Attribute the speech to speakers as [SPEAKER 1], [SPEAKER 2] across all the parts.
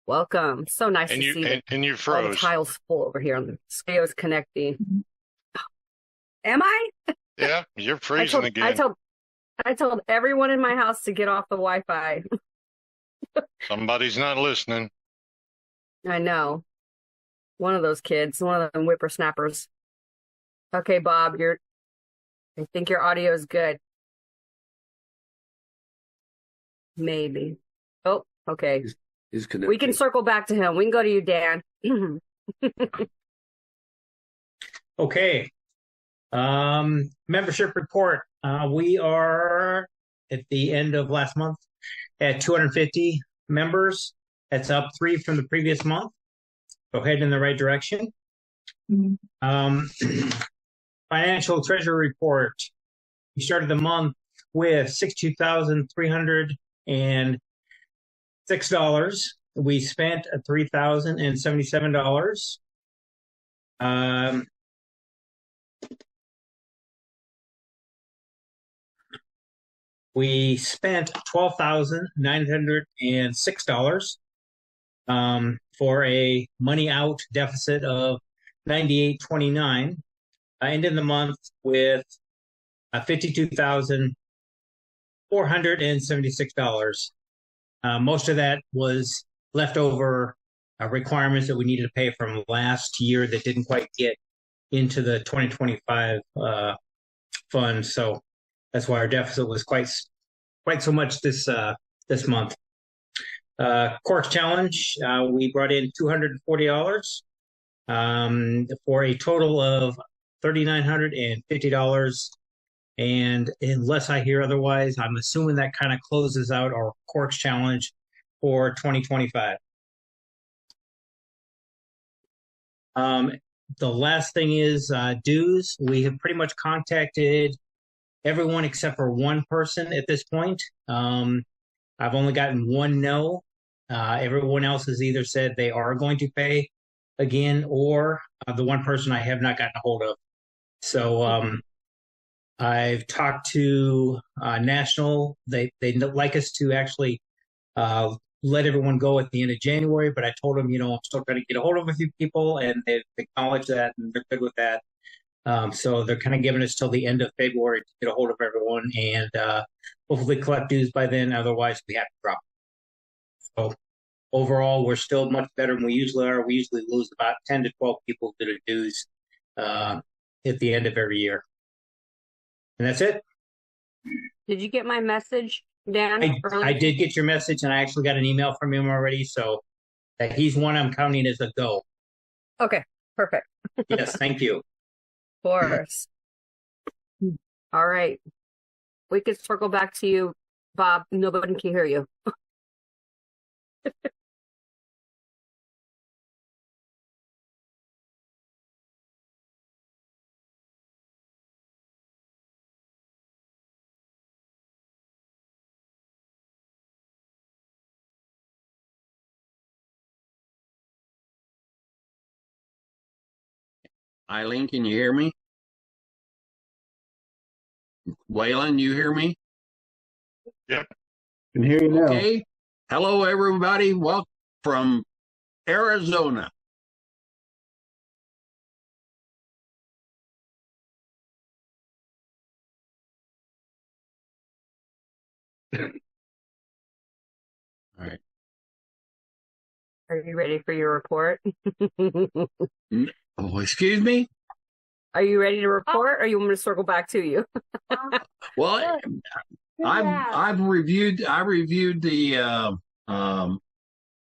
[SPEAKER 1] Welcome. So nice
[SPEAKER 2] And
[SPEAKER 1] to
[SPEAKER 2] you
[SPEAKER 1] see that
[SPEAKER 2] and you
[SPEAKER 1] all the
[SPEAKER 2] froze.
[SPEAKER 1] tiles full over here on the Scale's connecting. Am I?
[SPEAKER 2] Yeah, you're
[SPEAKER 1] I
[SPEAKER 2] freezing
[SPEAKER 1] told I
[SPEAKER 2] again.
[SPEAKER 1] told I told everyone in my house to get off the Wi-Fi.
[SPEAKER 2] Somebody's not listening.
[SPEAKER 1] I know. One of those kids, one of them whippersnappers. Okay, Bob, I think your audio is good. Maybe. Oh, okay.
[SPEAKER 3] He's
[SPEAKER 1] We can
[SPEAKER 3] connected.
[SPEAKER 1] circle back to him. We can go to you, Dan.
[SPEAKER 4] Okay. Membership report. We are at the end of last month at 250 members. That's up 3 from the previous month. So heading in the right direction. Financial treasury report. We started the month with $62,306. We spent $3,077. We spent $12,906 for a money out deficit of $98.29. I ended the month with $52,476. Most of that was leftover requirements that we needed to pay from last year that didn't quite get into the 2025 fund. So that's why our deficit was quite so much this month. Course challenge, we brought in $240 for a total of $3,950. And unless I hear otherwise, I'm assuming that kind of closes out our course challenge for 2025. The last thing is dues. We have pretty much contacted everyone except for one person at this point. I've only gotten one no. Everyone else has either said they are going to pay again, or the one person I have not gotten a hold of. So I've talked to National. They like us to actually let everyone go at the end of January, but I told them, I'm still trying to get a hold of a few people, and they've acknowledged that, and they're good with that. So they're kind of giving us till the end of February to get a hold of everyone and hopefully collect dues by then. Otherwise, we have to drop. So overall, we're still much better than we usually are. We usually lose about 10 to 12 people to the dues at the end of every year. And that's it.
[SPEAKER 1] Did you get my message, Dan?
[SPEAKER 4] I did get your message, and I actually got an email from him already. So that he's one I'm counting as a go.
[SPEAKER 1] Okay, perfect.
[SPEAKER 4] Yes, thank you.
[SPEAKER 1] Of course. All right. We could circle back to you, Bob. Nobody can hear you.
[SPEAKER 5] Eileen, can you hear me? Waylon, you hear me?
[SPEAKER 2] Yep.
[SPEAKER 6] Can hear you now.
[SPEAKER 5] Okay. Hello, everybody. Welcome from Arizona. All right.
[SPEAKER 1] Are you ready for your report?
[SPEAKER 5] Oh, excuse me?
[SPEAKER 1] Are you ready to report, or you want me to circle back to you?
[SPEAKER 5] Well, I've reviewed the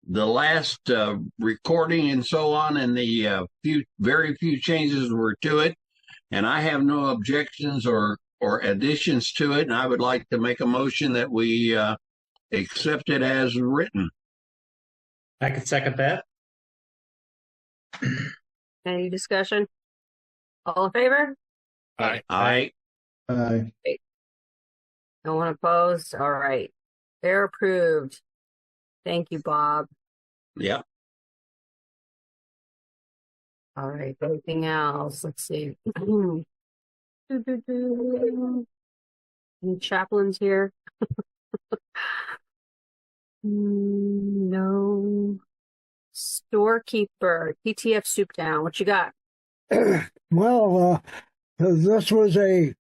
[SPEAKER 5] last recording and so on, and the very few changes were to it, and I have no objections or additions to it, and I would like to make a motion that we accept it as written.
[SPEAKER 4] I can second that.
[SPEAKER 1] Any discussion? All in favor?
[SPEAKER 2] Aye.
[SPEAKER 5] Aye.
[SPEAKER 6] Aye.
[SPEAKER 1] No one opposed? All right. They're approved. Thank you, Bob.
[SPEAKER 5] Yeah.
[SPEAKER 1] All right. Anything else? Let's see. Any chaplains here? No. Storekeeper, PTF Soup Down. What you got?
[SPEAKER 3] Well, this was a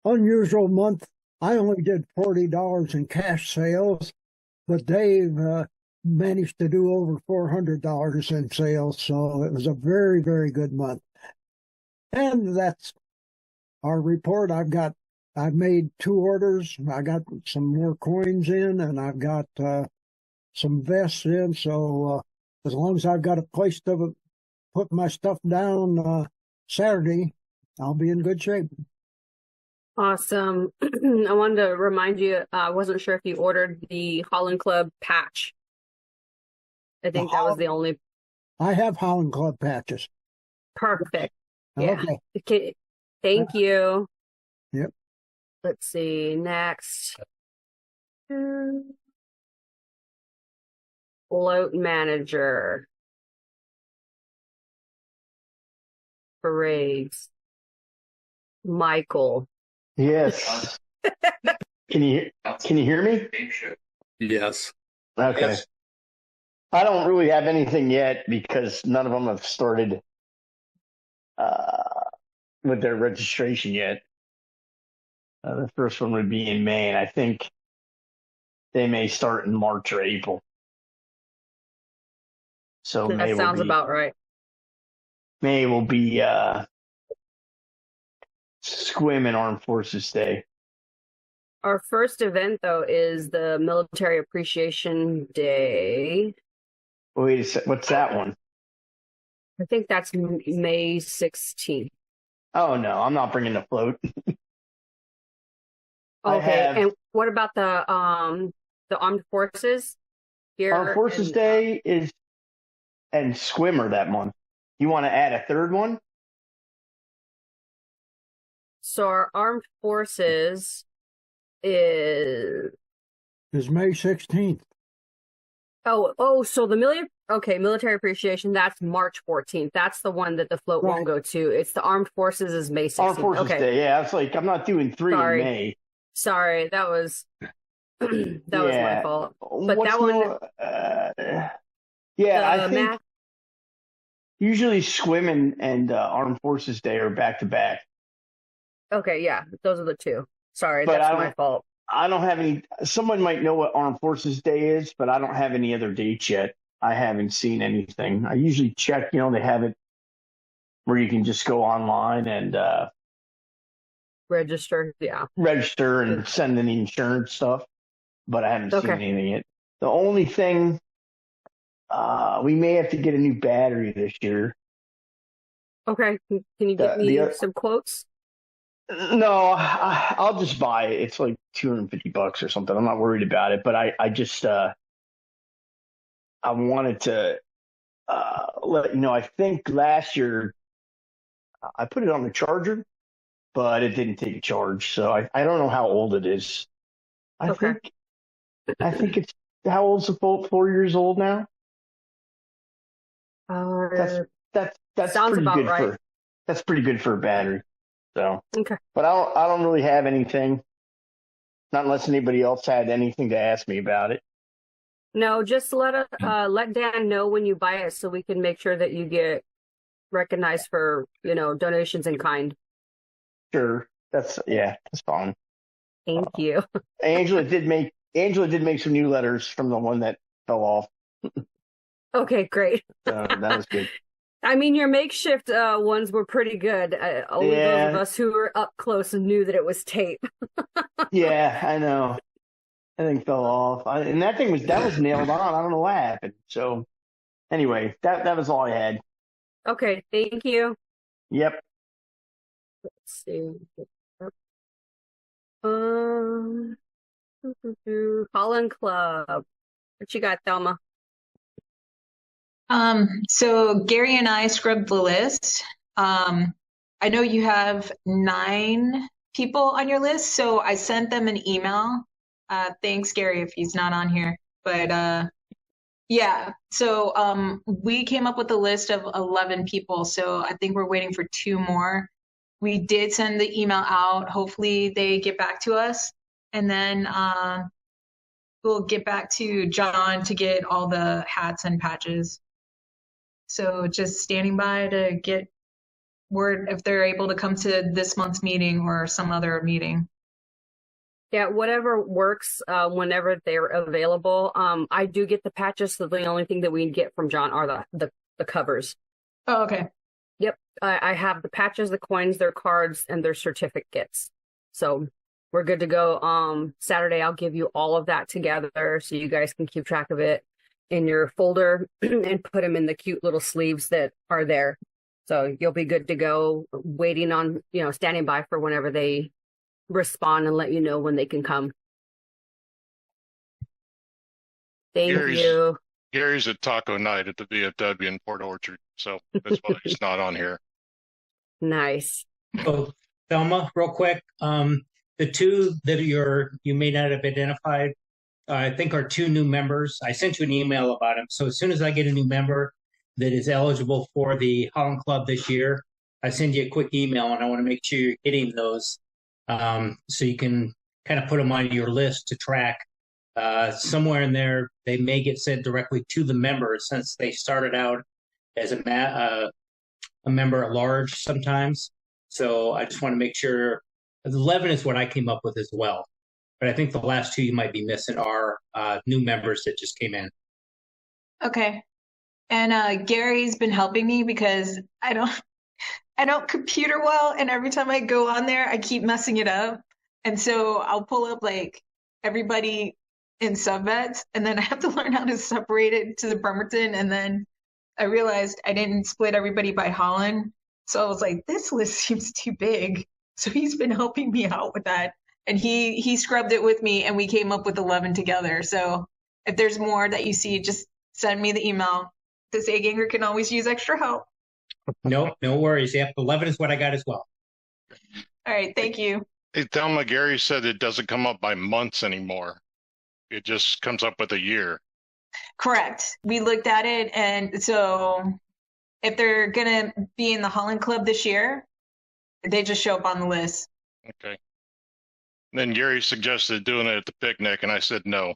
[SPEAKER 3] unusual month. I only did $40 in cash sales, but Dave managed to do over $400 in sales, so it was a very, very good month. And that's our report. I've made 2 orders. I got some more coins in, and I've got some vests in. So as long as I've got a place to put my stuff down Saturday, I'll be in good shape.
[SPEAKER 1] Awesome. I wanted to remind you, I wasn't sure if you ordered the Holland Club patch. I think that was the only.
[SPEAKER 3] I have Holland Club patches.
[SPEAKER 1] Perfect. Yeah.
[SPEAKER 3] Okay.
[SPEAKER 1] Okay. Thank you.
[SPEAKER 3] Yep.
[SPEAKER 1] Let's see. Next. Float manager. Parades. Michael.
[SPEAKER 7] Yes. Can you hear me?
[SPEAKER 8] Yes.
[SPEAKER 7] Okay.
[SPEAKER 5] Yes.
[SPEAKER 7] I don't really have anything yet because none of them have started with their registration yet. The first one would be in May, and I think they may start in March or April. So
[SPEAKER 1] That sounds about right.
[SPEAKER 7] May will be Squim and Armed Forces Day.
[SPEAKER 1] Our first event, though, is the Military Appreciation Day.
[SPEAKER 7] Wait a sec. What's that one?
[SPEAKER 1] I think that's May 16th.
[SPEAKER 7] Oh no, I'm not bringing the float. I
[SPEAKER 1] Okay,
[SPEAKER 7] have-
[SPEAKER 1] and what about the Armed Forces? Here
[SPEAKER 7] Armed Forces
[SPEAKER 1] in-
[SPEAKER 7] Day is and Squimmer that month. You want to add a third one?
[SPEAKER 1] So our Armed Forces is
[SPEAKER 3] It's May 16th.
[SPEAKER 1] so the military appreciation, that's March 14th. That's the one that the float won't go to. It's the Armed Forces is May 16th.
[SPEAKER 7] Armed Forces
[SPEAKER 1] Okay.
[SPEAKER 7] Day. Yeah, it's like I'm not doing 3
[SPEAKER 1] Sorry.
[SPEAKER 7] in May.
[SPEAKER 1] Sorry, that was that was my fault. But
[SPEAKER 7] What's
[SPEAKER 1] that one
[SPEAKER 7] yeah, I
[SPEAKER 1] the
[SPEAKER 7] think
[SPEAKER 1] math
[SPEAKER 7] usually Squim and Armed Forces Day are back to back.
[SPEAKER 1] Okay, yeah, those are the two. Sorry,
[SPEAKER 7] But
[SPEAKER 1] that's
[SPEAKER 7] I
[SPEAKER 1] my
[SPEAKER 7] don't-
[SPEAKER 1] fault.
[SPEAKER 7] I don't have any. Someone might know what Armed Forces Day is, but I don't have any other dates yet. I haven't seen anything. I usually check. They have it where you can just go online and
[SPEAKER 1] Register, yeah.
[SPEAKER 7] register and send in the insurance stuff, but I haven't seen
[SPEAKER 1] Okay.
[SPEAKER 7] anything yet. The only thing, we may have to get a new battery this year.
[SPEAKER 1] Okay, can you
[SPEAKER 7] The-
[SPEAKER 1] give me
[SPEAKER 7] the-
[SPEAKER 1] some quotes?
[SPEAKER 7] No, I'll just buy it. It's like $250 or something. I'm not worried about it, but I just I wanted to let you know. I think last year I put it on the charger, but it didn't take a charge, so I don't know how old it is.
[SPEAKER 1] Okay.
[SPEAKER 7] I think it's how old's the Bolt? 4 years old now. That's
[SPEAKER 1] Sounds
[SPEAKER 7] pretty
[SPEAKER 1] about
[SPEAKER 7] good
[SPEAKER 1] right.
[SPEAKER 7] that's pretty good for a battery. So
[SPEAKER 1] Okay.
[SPEAKER 7] but I don't really have anything, not unless anybody else had anything to ask me about it.
[SPEAKER 1] No, just let Dan know when you buy it so we can make sure that you get recognized for, donations in kind.
[SPEAKER 7] Sure, that's fine.
[SPEAKER 1] Thank you.
[SPEAKER 7] Angela did make some new letters from the one that fell off.
[SPEAKER 1] Okay, great.
[SPEAKER 7] So that was good.
[SPEAKER 1] I mean, your makeshift ones were pretty good. Only those of us who were up close knew that it was tape.
[SPEAKER 7] Yeah, I know. That thing fell off, and that was nailed on. I don't know what happened. So anyway, that was all I had.
[SPEAKER 1] Okay, thank you.
[SPEAKER 7] Yep.
[SPEAKER 1] Let's see. Holland Club. What you got, Thelma?
[SPEAKER 9] So Gary and I scrubbed the list. I know you have 9 people on your list, so I sent them an email. Thanks, Gary, if he's not on here. But yeah, so we came up with a list of 11 people, so I think we're waiting for 2 more. We did send the email out. Hopefully they get back to us, and then we'll get back to John to get all the hats and patches. So just standing by to get word if they're able to come to this month's meeting or some other meeting.
[SPEAKER 1] Yeah, whatever works, whenever they're available. I do get the patches, so the only thing that we get from John are the covers.
[SPEAKER 9] Oh, okay.
[SPEAKER 1] Yep, I have the patches, the coins, their cards, and their certificates. So we're good to go. Saturday, I'll give you all of that together so you guys can keep track of it in your folder and put them in the cute little sleeves that are there. So you'll be good to go, waiting on, standing by for whenever they respond and let you know when they can come. Thank you.
[SPEAKER 2] Gary's at taco night at the VFW in Port Orchard, so that's why he's not on here.
[SPEAKER 1] Nice.
[SPEAKER 4] Oh, Thelma, real quick. The two that you may not have identified, I think are two new members. I sent you an email about them. So as soon as I get a new member that is eligible for the Holland Club this year, I send you a quick email, and I want to make sure you're getting those, so you can kind of put them on your list to track. Somewhere in there, they may get sent directly to the members since they started out as a member at large sometimes. So I just want to make sure. 11 is what I came up with as well. But I think the last two you might be missing are new members that just came in.
[SPEAKER 9] Okay. And Gary's been helping me because I don't computer well, and every time I go on there, I keep messing it up. And so I'll pull up like everybody in subvets, and then I have to learn how to separate it to the Bremerton. And then I realized I didn't split everybody by Holland. So I was like, this list seems too big. So he's been helping me out with that. And he scrubbed it with me, and we came up with 11 together. So if there's more that you see, just send me the email. This A Ganger can always use extra help.
[SPEAKER 4] No worries. Yep, 11 is what I got as well.
[SPEAKER 9] All right, thank you.
[SPEAKER 2] Hey, Thelma, Gary said it doesn't come up by months anymore. It just comes up with a year.
[SPEAKER 9] Correct. We looked at it, and so if they're gonna be in the Holland Club this year, they just show up on the list.
[SPEAKER 2] Okay. And then Gary suggested doing it at the picnic, and I said no.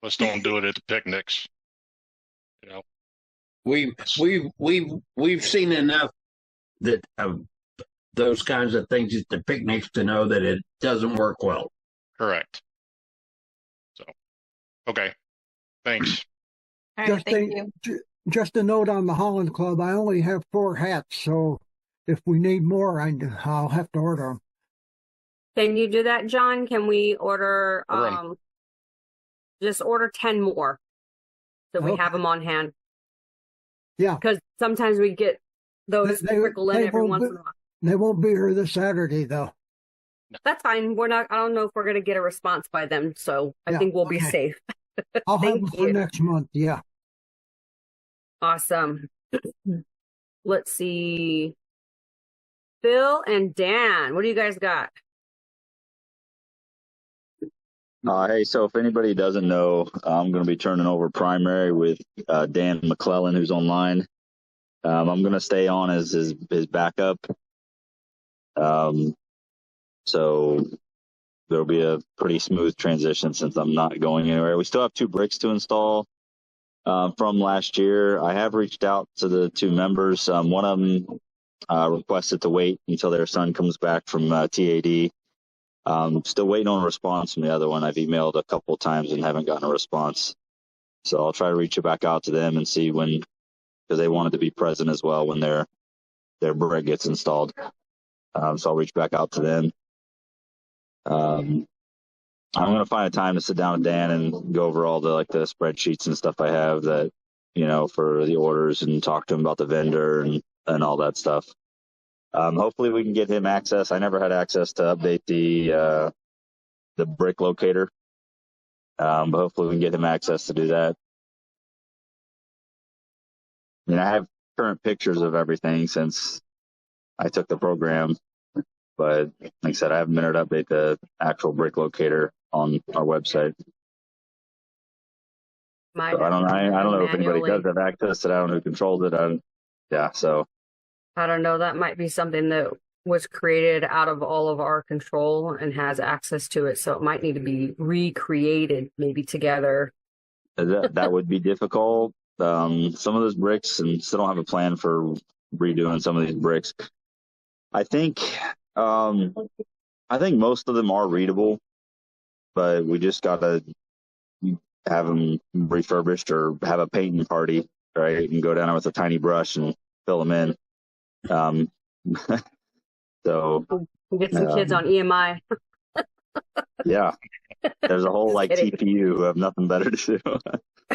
[SPEAKER 2] Let's don't do it at the picnics.
[SPEAKER 5] We've seen enough that of those kinds of things at the picnics to know that it doesn't work well.
[SPEAKER 2] Correct. So, okay. Thanks.
[SPEAKER 9] All right, thank you.
[SPEAKER 3] Just a note on the Holland Club. I only have 4 hats, so if we need more, I'll have to order them.
[SPEAKER 1] Can you do that, John? Can we order, just order 10 more so we have them on hand?
[SPEAKER 3] Yeah.
[SPEAKER 1] Because sometimes we get those trickle in every once in a while.
[SPEAKER 3] They won't be here this Saturday, though.
[SPEAKER 1] That's fine. I don't know if we're going to get a response by them, so I think we'll be safe.
[SPEAKER 3] I'll have them for next month, yeah.
[SPEAKER 1] Awesome. Let's see. Bill and Dan, what do you guys got?
[SPEAKER 10] Hey, so if anybody doesn't know, I'm going to be turning over primary with Dan McClellan, who's online. I'm going to stay on as his backup. So there'll be a pretty smooth transition since I'm not going anywhere. We still have 2 bricks to install from last year. I have reached out to the 2 members. One of them requested to wait until their son comes back from TAD. Still waiting on a response from the other one. I've emailed a couple times and haven't gotten a response. So I'll try to reach back out to them and see when, because they wanted to be present as well when their brick gets installed. So I'll reach back out to them. I'm going to find a time to sit down with Dan and go over all the spreadsheets and stuff I have that, for the orders, and talk to him about the vendor and all that stuff. Hopefully we can get him access. I never had access to update the brick locator. But hopefully we can get him access to do that. I mean, I have current pictures of everything since I took the program, but like I said, I haven't been able to update the actual brick locator on our website. So I don't know if anybody does have access to that. I don't know who controls it.
[SPEAKER 1] I don't know. That might be something that was created out of all of our control and has access to it. So it might need to be recreated maybe together.
[SPEAKER 10] That would be difficult. some of those bricks, and still don't have a plan for redoing some of these bricks. I think most of them are readable, but we just gotta have them refurbished or have a painting party, right? And go down there with a tiny brush and fill them in. So
[SPEAKER 1] Get some kids on EMI.
[SPEAKER 10] yeah, there's a whole
[SPEAKER 1] Just
[SPEAKER 10] like
[SPEAKER 1] kidding.
[SPEAKER 10] TPU who have nothing better to do.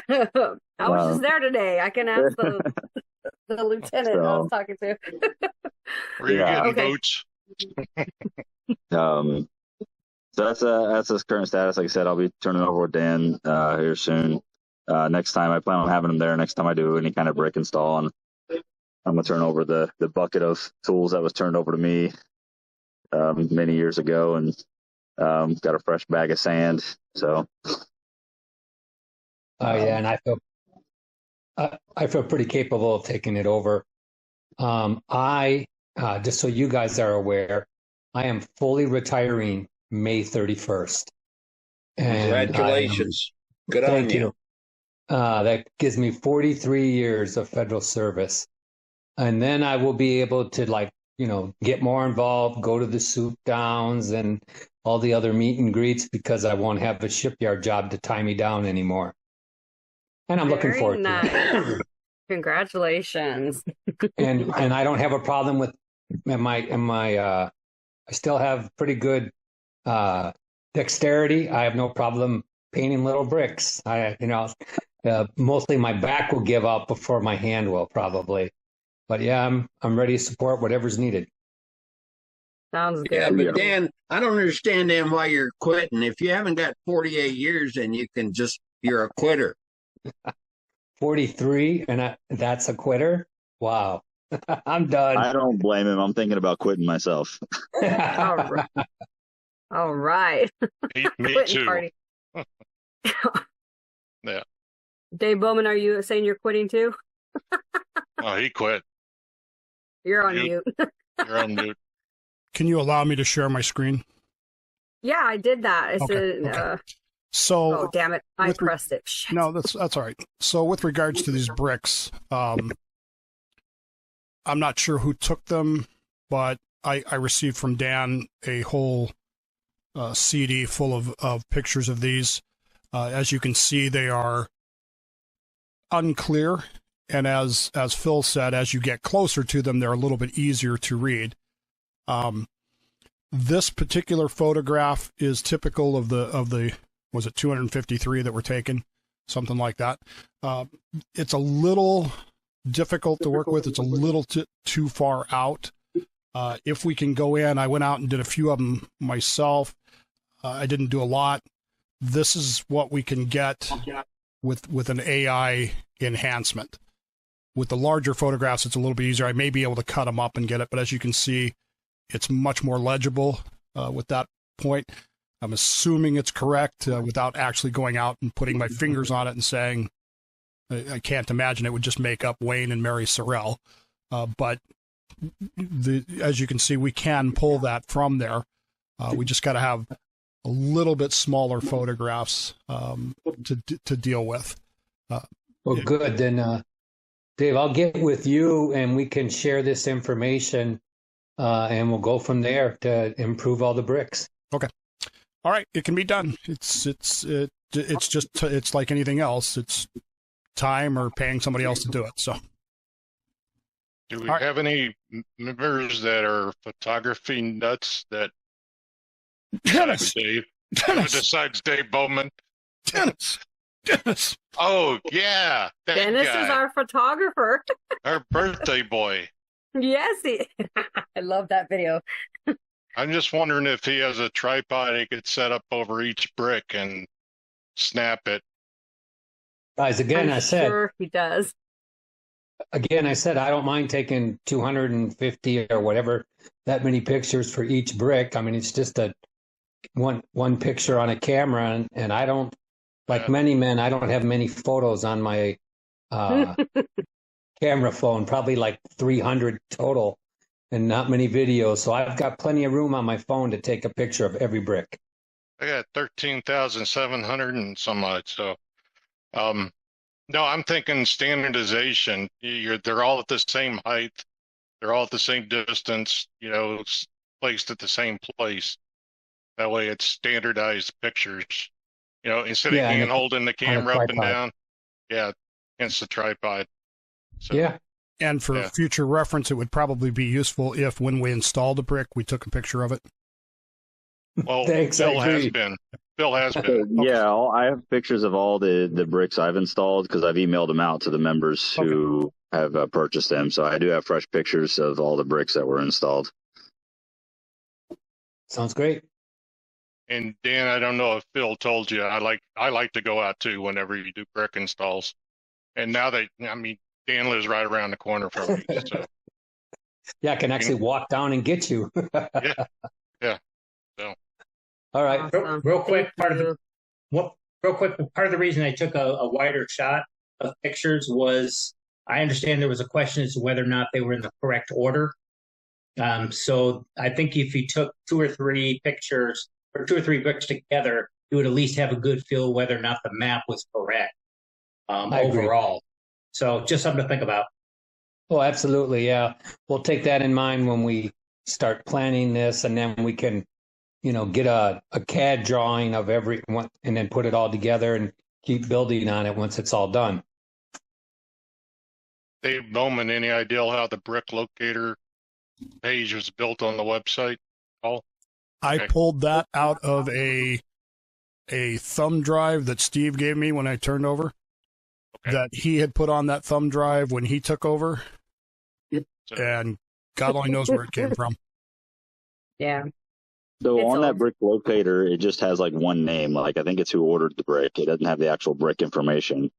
[SPEAKER 1] I was just there today. I can ask the lieutenant I was talking to.
[SPEAKER 2] Were you
[SPEAKER 10] Yeah.
[SPEAKER 2] getting
[SPEAKER 1] Okay.
[SPEAKER 2] boots?
[SPEAKER 10] So that's his current status. Like I said, I'll be turning over with Dan here soon. Next time I plan on having him there. Next time I do any kind of brick install, and I'm gonna turn over the bucket of tools that was turned over to me many years ago, and got a fresh bag of sand. So.
[SPEAKER 8] Yeah, and I feel pretty capable of taking it over. I just so you guys are aware, I am fully retiring May 31st. And
[SPEAKER 5] Congratulations. Good on
[SPEAKER 8] thank
[SPEAKER 5] you.
[SPEAKER 8] you. That gives me 43 years of federal service. And then I will be able to get more involved, go to the soup downs and all the other meet and greets, because I won't have a shipyard job to tie me down anymore. And I'm looking
[SPEAKER 1] Very
[SPEAKER 8] forward
[SPEAKER 1] nice.
[SPEAKER 8] to it.
[SPEAKER 1] Congratulations.
[SPEAKER 8] And I don't have a problem with I still have pretty good dexterity. I have no problem painting little bricks. Mostly my back will give up before my hand will, probably. But yeah, I'm ready to support whatever's needed.
[SPEAKER 1] Sounds good.
[SPEAKER 5] Yeah, but Dan, I don't understand then why you're quitting. If you haven't got 48 years, then you're a quitter.
[SPEAKER 8] 43, and that's a quitter? Wow. I'm done.
[SPEAKER 10] I don't blame him. I'm thinking about quitting myself.
[SPEAKER 1] All right. All right.
[SPEAKER 2] Me
[SPEAKER 1] Quitting
[SPEAKER 2] too.
[SPEAKER 1] party.
[SPEAKER 2] Yeah.
[SPEAKER 1] Dave Bowman, are you saying you're quitting too?
[SPEAKER 2] Oh, he quit.
[SPEAKER 1] You're on
[SPEAKER 2] Mute.
[SPEAKER 1] mute.
[SPEAKER 2] You're on mute.
[SPEAKER 11] Can you allow me to share my screen?
[SPEAKER 1] Yeah, I did that. It's
[SPEAKER 11] Okay. So,
[SPEAKER 1] oh, damn it. I
[SPEAKER 11] with re-
[SPEAKER 1] pressed it. Shit.
[SPEAKER 11] no, that's all right. So with regards to these bricks, I'm not sure who took them, but I received from Dan a whole CD full of pictures of these. As you can see, they are unclear. And as Phil said, as you get closer to them, they're a little bit easier to read. This particular photograph is typical of the was it 253 that were taken, something like that. It's a little difficult to work with. It's a little too far out. If we can go in, I went out and did a few of them myself. I didn't do a lot. This is what we can get with an AI enhancement. With the larger photographs, it's a little bit easier. I may be able to cut them up and get it, but as you can see, it's much more legible with that point. I'm assuming it's correct without actually going out and putting my fingers on it and saying, I can't imagine it would just make up Wayne and Mary Sorrell. But as you can see, we can pull that from there. We just got to have a little bit smaller photographs to deal with.
[SPEAKER 8] Well, good. Then, Dave, I'll get with you and we can share this information and we'll go from there to improve all the bricks.
[SPEAKER 11] Okay. All right. It can be done. It's like anything else. It's time or paying somebody else to do it. So.
[SPEAKER 2] Do we have any members that are photography nuts that
[SPEAKER 11] Dennis.
[SPEAKER 2] besides Dave Bowman?
[SPEAKER 11] Dennis.
[SPEAKER 2] Oh yeah, that
[SPEAKER 1] Dennis
[SPEAKER 2] guy.
[SPEAKER 1] is our photographer.
[SPEAKER 2] Our birthday boy.
[SPEAKER 1] Yes, I love that video.
[SPEAKER 2] I'm just wondering if he has a tripod he could set up over each brick and snap it.
[SPEAKER 8] Guys, again,
[SPEAKER 1] I'm sure he does.
[SPEAKER 8] I don't mind taking 250 or whatever, that many pictures for each brick. I mean, it's just a one picture on a camera, and I don't, like many men, I don't have many photos on my camera phone, probably like 300 total, and not many videos. So I've got plenty of room on my phone to take a picture of every brick.
[SPEAKER 2] I got 13,700 and some odd. So, No, I'm thinking standardization. They're all at the same height. They're all at the same distance, it's placed at the same place. That way it's standardized pictures, instead of
[SPEAKER 8] Yeah,
[SPEAKER 2] hand holding the
[SPEAKER 8] on a
[SPEAKER 2] camera up and
[SPEAKER 8] tripod.
[SPEAKER 2] down. Yeah, against the tripod. So,
[SPEAKER 8] Yeah.
[SPEAKER 11] And for
[SPEAKER 2] Yeah.
[SPEAKER 11] future reference, it would probably be useful if when we installed a brick, we took a picture of it.
[SPEAKER 2] Well,
[SPEAKER 8] Thanks, I
[SPEAKER 2] Bill has
[SPEAKER 8] agree.
[SPEAKER 2] been. Bill has
[SPEAKER 10] So,
[SPEAKER 2] been.
[SPEAKER 10] yeah, I have pictures of all the bricks I've installed because I've emailed them out to the members who have purchased them. So I do have fresh pictures of all the bricks that were installed.
[SPEAKER 8] Sounds great.
[SPEAKER 2] And Dan, I don't know if Phil told you, I like to go out too whenever you do brick installs. And now Dan lives right around the corner from me. So
[SPEAKER 8] Yeah, I can actually walk down and get you.
[SPEAKER 2] yeah. So
[SPEAKER 8] All right.
[SPEAKER 4] Real quick,
[SPEAKER 1] Thank you.
[SPEAKER 4] part of the reason I took a wider shot of pictures was I understand there was a question as to whether or not they were in the correct order. So I think if you took 2 or 3 pictures or 2 or 3 bricks together, you would at least have a good feel whether or not the map was correct
[SPEAKER 8] I agree.
[SPEAKER 4] overall. So just something to think about.
[SPEAKER 8] Oh, absolutely. Yeah. We'll take that in mind when we start planning this, and then we can, get a CAD drawing of every one and then put it all together and keep building on it once it's all done.
[SPEAKER 2] Dave Bowman, any idea how the brick locator page was built on the website?
[SPEAKER 11] I
[SPEAKER 2] Okay.
[SPEAKER 11] pulled that out of a thumb drive that Steve gave me when I turned over,
[SPEAKER 2] Okay.
[SPEAKER 11] that he had put on that thumb drive when he took over,
[SPEAKER 2] So,
[SPEAKER 11] and God only knows where it came from.
[SPEAKER 1] Yeah.
[SPEAKER 10] So
[SPEAKER 1] It's
[SPEAKER 10] on
[SPEAKER 1] all-
[SPEAKER 10] that brick locator, it just has like one name. Like I think it's who ordered the brick. It doesn't have the actual brick information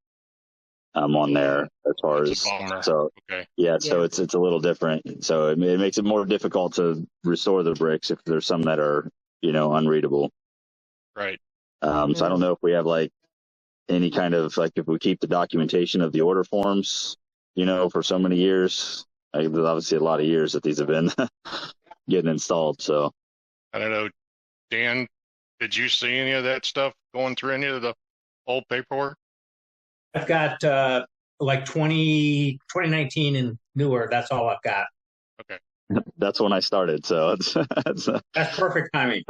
[SPEAKER 10] on there as far
[SPEAKER 2] That's
[SPEAKER 10] as
[SPEAKER 2] a bummer.
[SPEAKER 10] so.
[SPEAKER 2] okay.
[SPEAKER 10] Yeah, so
[SPEAKER 1] Yeah.
[SPEAKER 10] it's a little different. So it makes it more difficult to restore the bricks if there's some that are unreadable.
[SPEAKER 2] Right.
[SPEAKER 10] So I don't know if we have like any kind of like if we keep the documentation of the order forms, for so many years. There's obviously a lot of years that these have been getting installed. So
[SPEAKER 2] I don't know. Dan, did you see any of that stuff going through any of the old paperwork?
[SPEAKER 4] I've got like 2019 and newer. That's all I've got.
[SPEAKER 10] that's when I started. So it's
[SPEAKER 4] That's perfect timing.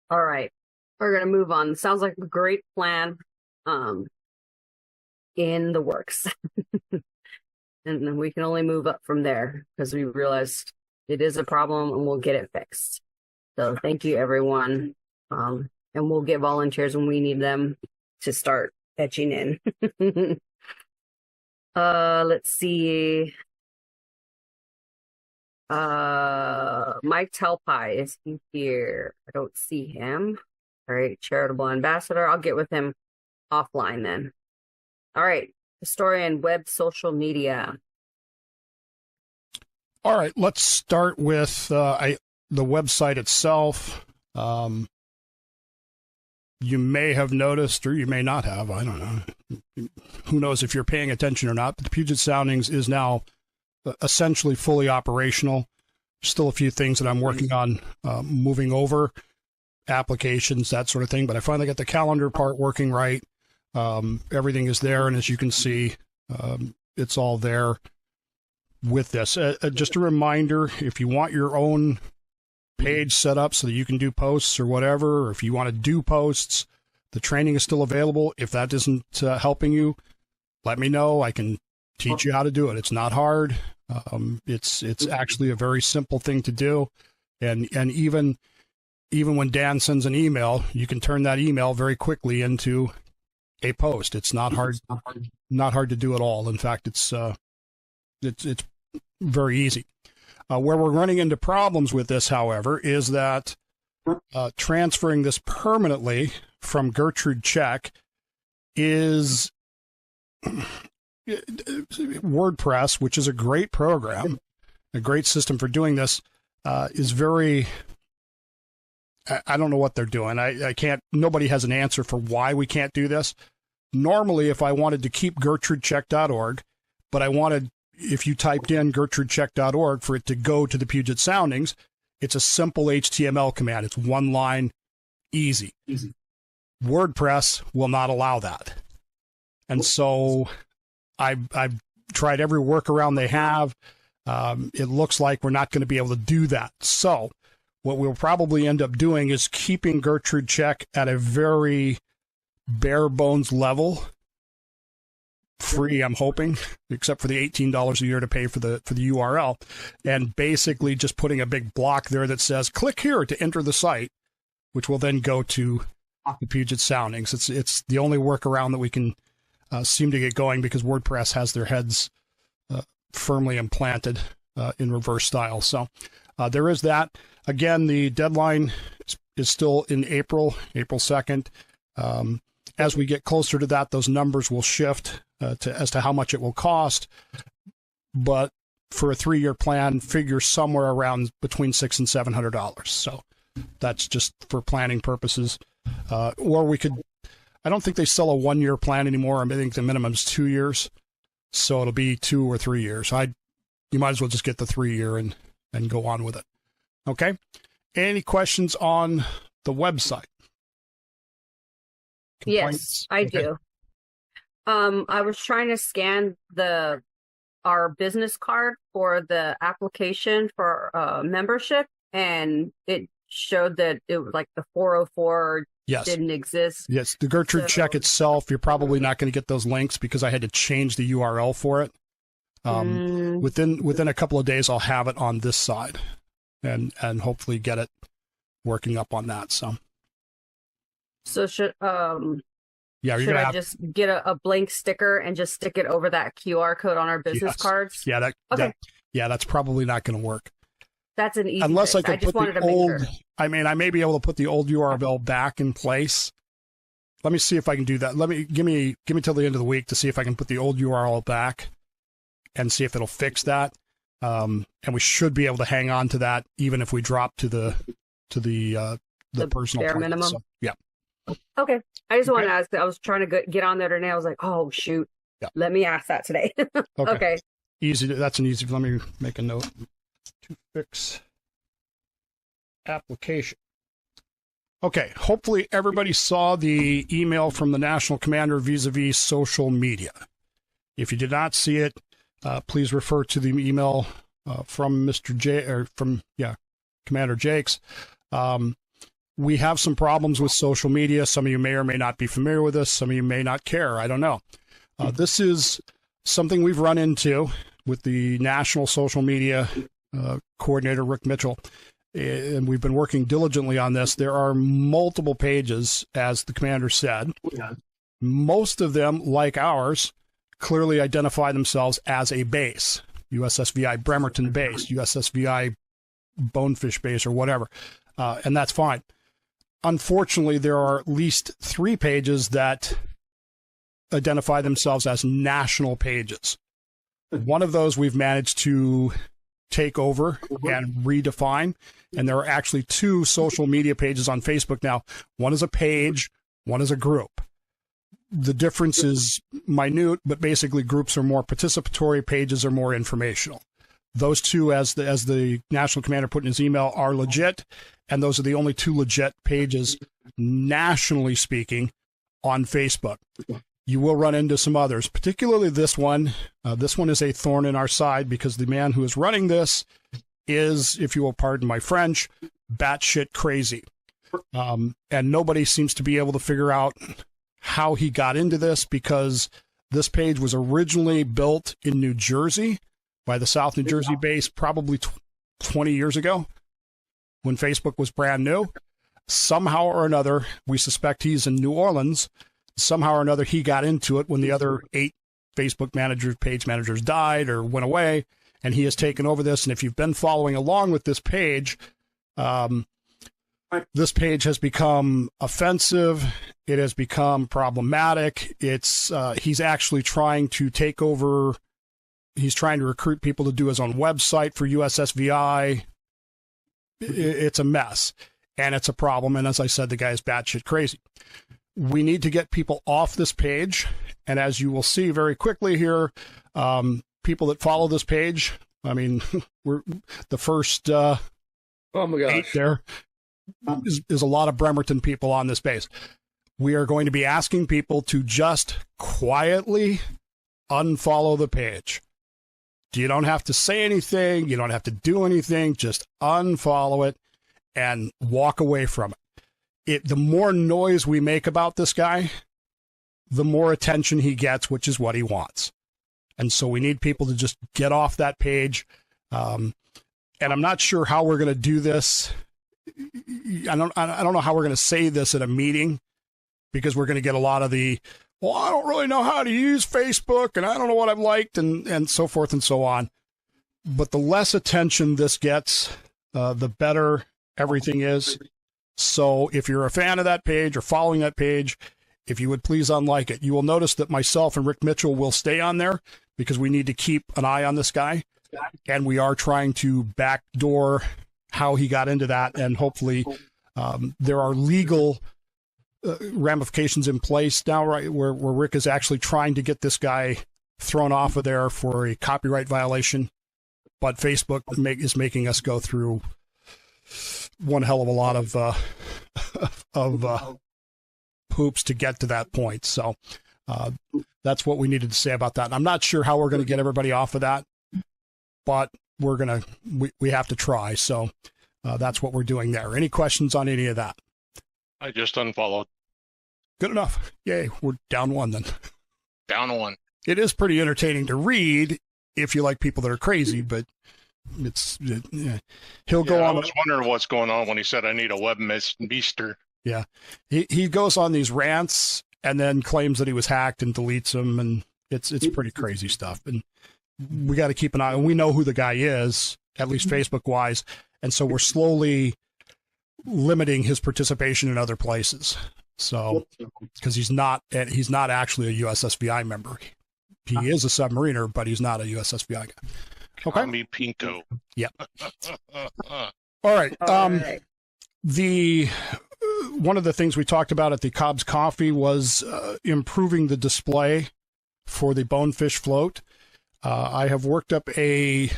[SPEAKER 1] All right. We're going to move on. Sounds like a great plan in the works. And then we can only move up from there because we realized it is a problem and we'll get it fixed. So thank you, everyone. And we'll get volunteers when we need them to start etching in. Let's see. Mike Telpie, is he here? I don't see him. All right, charitable ambassador. I'll get with him offline then. All right, historian, web, social media.
[SPEAKER 11] All right, let's start with the website itself. You may have noticed, or you may not have, I don't know. Who knows if you're paying attention or not, but the Puget Soundings is now essentially fully operational. Still a few things that I'm working on moving over, applications, that sort of thing, but I finally got the calendar part working right. Everything is there, and as you can see, it's all there with this. Just a reminder, if you want your own page set up so that you can do posts or whatever, or if you want to do posts, the training is still available. If that isn't helping you, let me know. I can teach you how to do it. It's not hard. It's actually a very simple thing to do. And even when Dan sends an email, you can turn that email very quickly into a post. It's not hard to do at all. In fact, it's very easy. Where we're running into problems with this, however, is that transferring this permanently from Gertrude Check is WordPress, which is a great program, a great system for doing this, is very, I don't know what they're doing. I can't, nobody has an answer for why we can't do this. Normally, if I wanted to keep gertrudecheck.org, but I wanted, if you typed in gertrudecheck.org for it to go to the Puget Soundings, it's a simple HTML command. It's one line, easy. WordPress will not allow that. And so I've tried every workaround they have. It looks like we're not going to be able to do that. So what we'll probably end up doing is keeping Gertrude Check at a very bare bones level, free, I'm hoping, except for the $18 a year to pay for the URL, and basically just putting a big block there that says click here to enter the site, which will then go to the Puget Soundings. It's the only workaround that we can seem to get going, because WordPress has their heads firmly implanted in reverse style. So there is that. Again, the deadline is still in April 2nd. As we get closer to that, those numbers will shift as to how much it will cost. But for a 3-year plan, figure somewhere around between $600 and $700. So that's just for planning purposes. Or we could, I don't think they sell a 1-year plan anymore. I think the minimum is 2 years. So it'll be 2 or 3 years. You might as well just get the 3-year and go on with it. Okay. Any questions on the website?
[SPEAKER 1] Yes, I do. I was trying to scan our business card for the application for membership, and it showed that it was like the 404 didn't exist.
[SPEAKER 11] Yes, the Gertrude Check itself, you're probably not going to get those links because I had to change the URL for it. Within a couple of days, I'll have it on this side, and hopefully get it working up on that. So should I just get a blank sticker and just stick it over that QR code on our business cards? Yeah, that's probably not going to work.
[SPEAKER 1] That's an easy
[SPEAKER 11] unless
[SPEAKER 1] fix.
[SPEAKER 11] I could put the old. I mean, I may be able to put the old URL back in place. Let me see if I can do that. Give me till the end of the week to see if I can put the old URL back and see if it'll fix that. And we should be able to hang on to that even if we drop to the personal
[SPEAKER 1] bare
[SPEAKER 11] plan.
[SPEAKER 1] minimum.
[SPEAKER 11] So, yeah.
[SPEAKER 1] Okay. I just wanted to ask. I was trying to get on there today. I was like, oh shoot.
[SPEAKER 11] Yeah.
[SPEAKER 1] Let me ask that today. Okay.
[SPEAKER 11] Easy. That's an easy. Let me make a note to fix application. Okay. Hopefully everybody saw the email from the National Commander vis-a-vis social media. If you did not see it, please refer to the email from Commander Jakes. We have some problems with social media. Some of you may or may not be familiar with this. Some of you may not care. I don't know. This is something we've run into with the National Social Media Coordinator, Rick Mitchell, and we've been working diligently on this. There are multiple pages, as the commander said. Most of them, like ours, clearly identify themselves as a base, USSVI Bremerton base, USSVI Bonefish base, or whatever, and that's fine. Unfortunately, there are at least 3 pages that identify themselves as national pages. One of those we've managed to take over and redefine, and there are actually 2 social media pages on Facebook now. One is a page, one is a group. The difference is minute, but basically groups are more participatory, pages are more informational. Those 2, as the National Commander put in his email, are legit, and those are the only 2 legit pages, nationally speaking, on Facebook. You will run into some others, particularly this one. This one is a thorn in our side because the man who is running this is, if you will pardon my French, batshit crazy. And nobody seems to be able to figure out how he got into this, because this page was originally built in New Jersey by the South New Jersey base probably 20 years ago when Facebook was brand new. Somehow or another, we suspect he's in New Orleans. Somehow or another, he got into it when the other 8 Facebook page managers died or went away, and he has taken over this. And if you've been following along with this page has become offensive. It has become problematic. He's actually trying to take over. He's trying to recruit people to do his own website for USSVI. It's a mess, and it's a problem. And as I said, the guy is batshit crazy. We need to get people off this page. And as you will see very quickly here, people that follow this page, I mean, we're the first oh my gosh. 8 there is a lot of Bremerton people on this base. we are going to be asking people to just quietly unfollow the page. You don't have to say anything. You don't have to do anything. Just unfollow it and walk away from it. The more noise we make about this guy, the more attention he gets, which is what he wants. And so we need people to just get off that page. And I'm not sure how we're going to do this. I don't know how we're going to say this at a meeting, because we're going to get a lot of well, I don't really know how to use Facebook, and I don't know what I've liked, and so forth and so on. But the less attention this gets, the better everything is. So if you're a fan of that page or following that page, if you would please unlike it. You will notice that myself and Rick Mitchell will stay on there because we need to keep an eye on this guy. And we are trying to backdoor how he got into that. And hopefully there are legal ramifications in place now, right, where Rick is actually trying to get this guy thrown off of there for a copyright violation. But Facebook is making us go through one hell of a lot of hoops to get to that point. So that's what we needed to say about that. And I'm not sure how we're going to get everybody off of that, but we have to try. So that's what we're doing there. Any questions on any of that?
[SPEAKER 2] I just unfollowed.
[SPEAKER 11] Good enough. Yay, we're down one then.
[SPEAKER 2] Down one.
[SPEAKER 11] It is pretty entertaining to read if you like people that are crazy, but he'll go on.
[SPEAKER 2] I was wondering what's going on when he said I need a webmaster.
[SPEAKER 11] Yeah, he goes on these rants and then claims that he was hacked and deletes them, and it's pretty crazy stuff. And we got to keep an eye. And we know who the guy is, at least Facebook wise, and so we're slowly limiting his participation in other places. So because he's not actually a USSVI member. He is a submariner, but he's not a USSVI guy. Okay.
[SPEAKER 2] Me Pinto.
[SPEAKER 11] Yep. All right. One of the things we talked about at the Cobb's Coffee was improving the display for the bonefish float. I have worked up a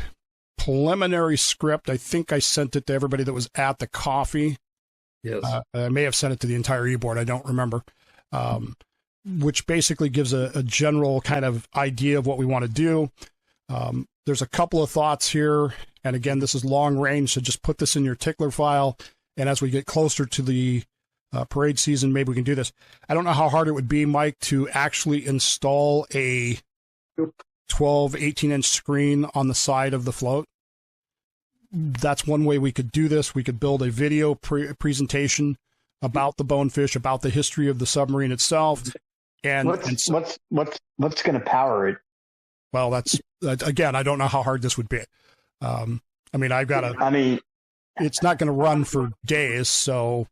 [SPEAKER 11] preliminary script. I think I sent it to everybody that was at the coffee.
[SPEAKER 8] Yes.
[SPEAKER 11] I may have sent it to the entire eBoard. I don't remember. Which basically gives a general kind of idea of what we want to do. There's a couple of thoughts here. And again, this is long range, so just put this in your tickler file. And as we get closer to the parade season, maybe we can do this. I don't know how hard it would be, Mike, to actually install a 12, 18-inch screen on the side of the float. That's one way we could do this. We could build a video presentation about the bonefish, about the history of the submarine itself. And
[SPEAKER 7] what's going to power it?
[SPEAKER 11] Well, that's again, I don't know how hard this would be. It's not going to run for days, so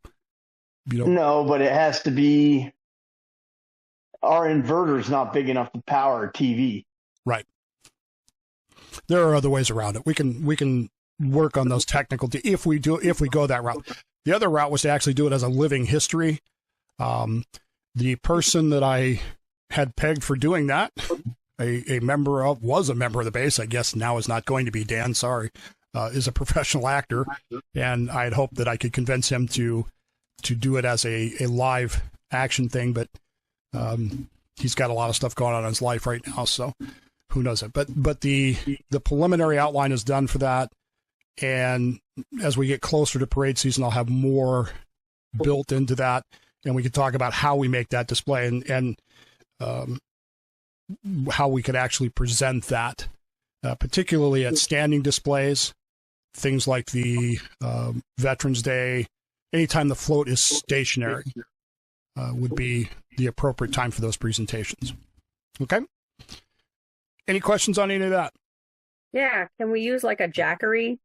[SPEAKER 7] No, but it has to be. Our inverter's not big enough to power a TV.
[SPEAKER 11] Right. There are other ways around it. We can work on those technical if we go that route. The other route was to actually do it as a living history. The person that I had pegged for doing that, was a member of the base, I guess now is not going to be, Dan, sorry, is a professional actor. And I had hoped that I could convince him to do it as a live action thing, but he's got a lot of stuff going on in his life right now, so who knows it. But the preliminary outline is done for that. And as we get closer to parade season, I'll have more built into that, and we can talk about how we make that display and how we could actually present that, particularly at standing displays, things like the Veterans Day. Anytime the float is stationary would be the appropriate time for those presentations. Okay? Any questions on any of that?
[SPEAKER 1] Yeah. Can we use like a Jackery?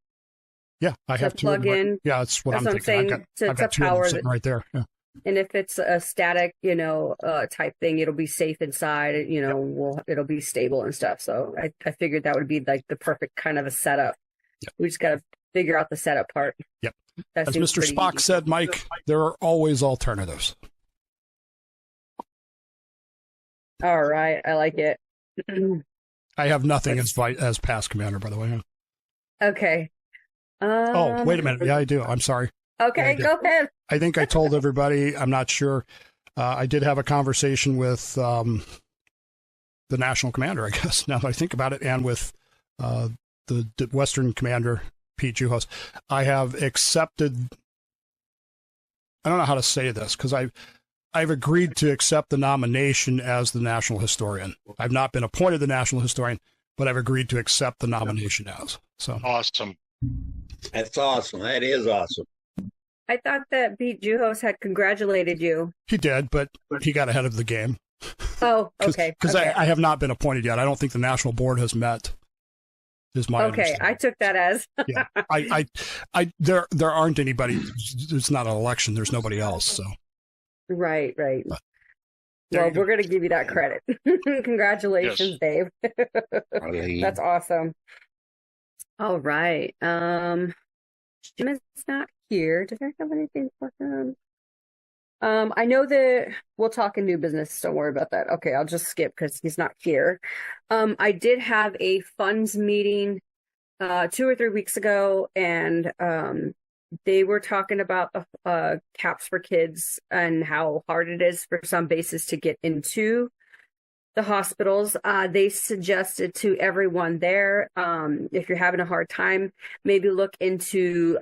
[SPEAKER 11] Yeah, I have two.
[SPEAKER 1] Plug in.
[SPEAKER 11] Yeah, that's what I'm thinking.
[SPEAKER 1] I've got two of them sitting right there. Yeah. And if it's a static, type thing, it'll be safe inside. It'll be stable and stuff. So I figured that would be like the perfect kind of a setup. Yep. We just got to figure out the setup part.
[SPEAKER 11] Yep. As Mr. Spock said, Mike, there are always alternatives.
[SPEAKER 1] All right, I like it.
[SPEAKER 11] I have nothing as past commander, by the way.
[SPEAKER 1] Okay.
[SPEAKER 11] Oh, wait a minute. Yeah, I do. I'm sorry.
[SPEAKER 1] Okay, go ahead.
[SPEAKER 11] I think I told everybody, I'm not sure. I did have a conversation with the national commander, I guess, now that I think about it, and with the Western commander, Pete Juhos. I have accepted, I don't know how to say this, because I've agreed to accept the nomination as the national historian. I've not been appointed the national historian, but I've agreed to accept the nomination as. So
[SPEAKER 2] Awesome.
[SPEAKER 5] That's awesome. That is awesome.
[SPEAKER 1] I thought that Pete Juhos had congratulated you.
[SPEAKER 11] he did, but he got ahead of the game.
[SPEAKER 1] Oh, okay.
[SPEAKER 11] Because
[SPEAKER 1] okay.
[SPEAKER 11] I have not been appointed yet. I don't think the national board has met. Is my
[SPEAKER 1] Okay, I took that as.
[SPEAKER 11] yeah. There aren't anybody. It's not an election. There's nobody else. So.
[SPEAKER 1] Right.
[SPEAKER 11] There
[SPEAKER 1] Well,
[SPEAKER 11] you go.
[SPEAKER 1] we're going to give you that credit. Congratulations, Dave. That's awesome. All right. Jim is not here. Did I have anything for him? I know that we'll talk in new business. Don't worry about that. Okay, I'll just skip because he's not here. I did have a funds meeting 2 or 3 weeks ago, and they were talking about the caps for kids and how hard it is for some bases to get into the hospitals. They suggested to everyone there, if you're having a hard time, maybe look into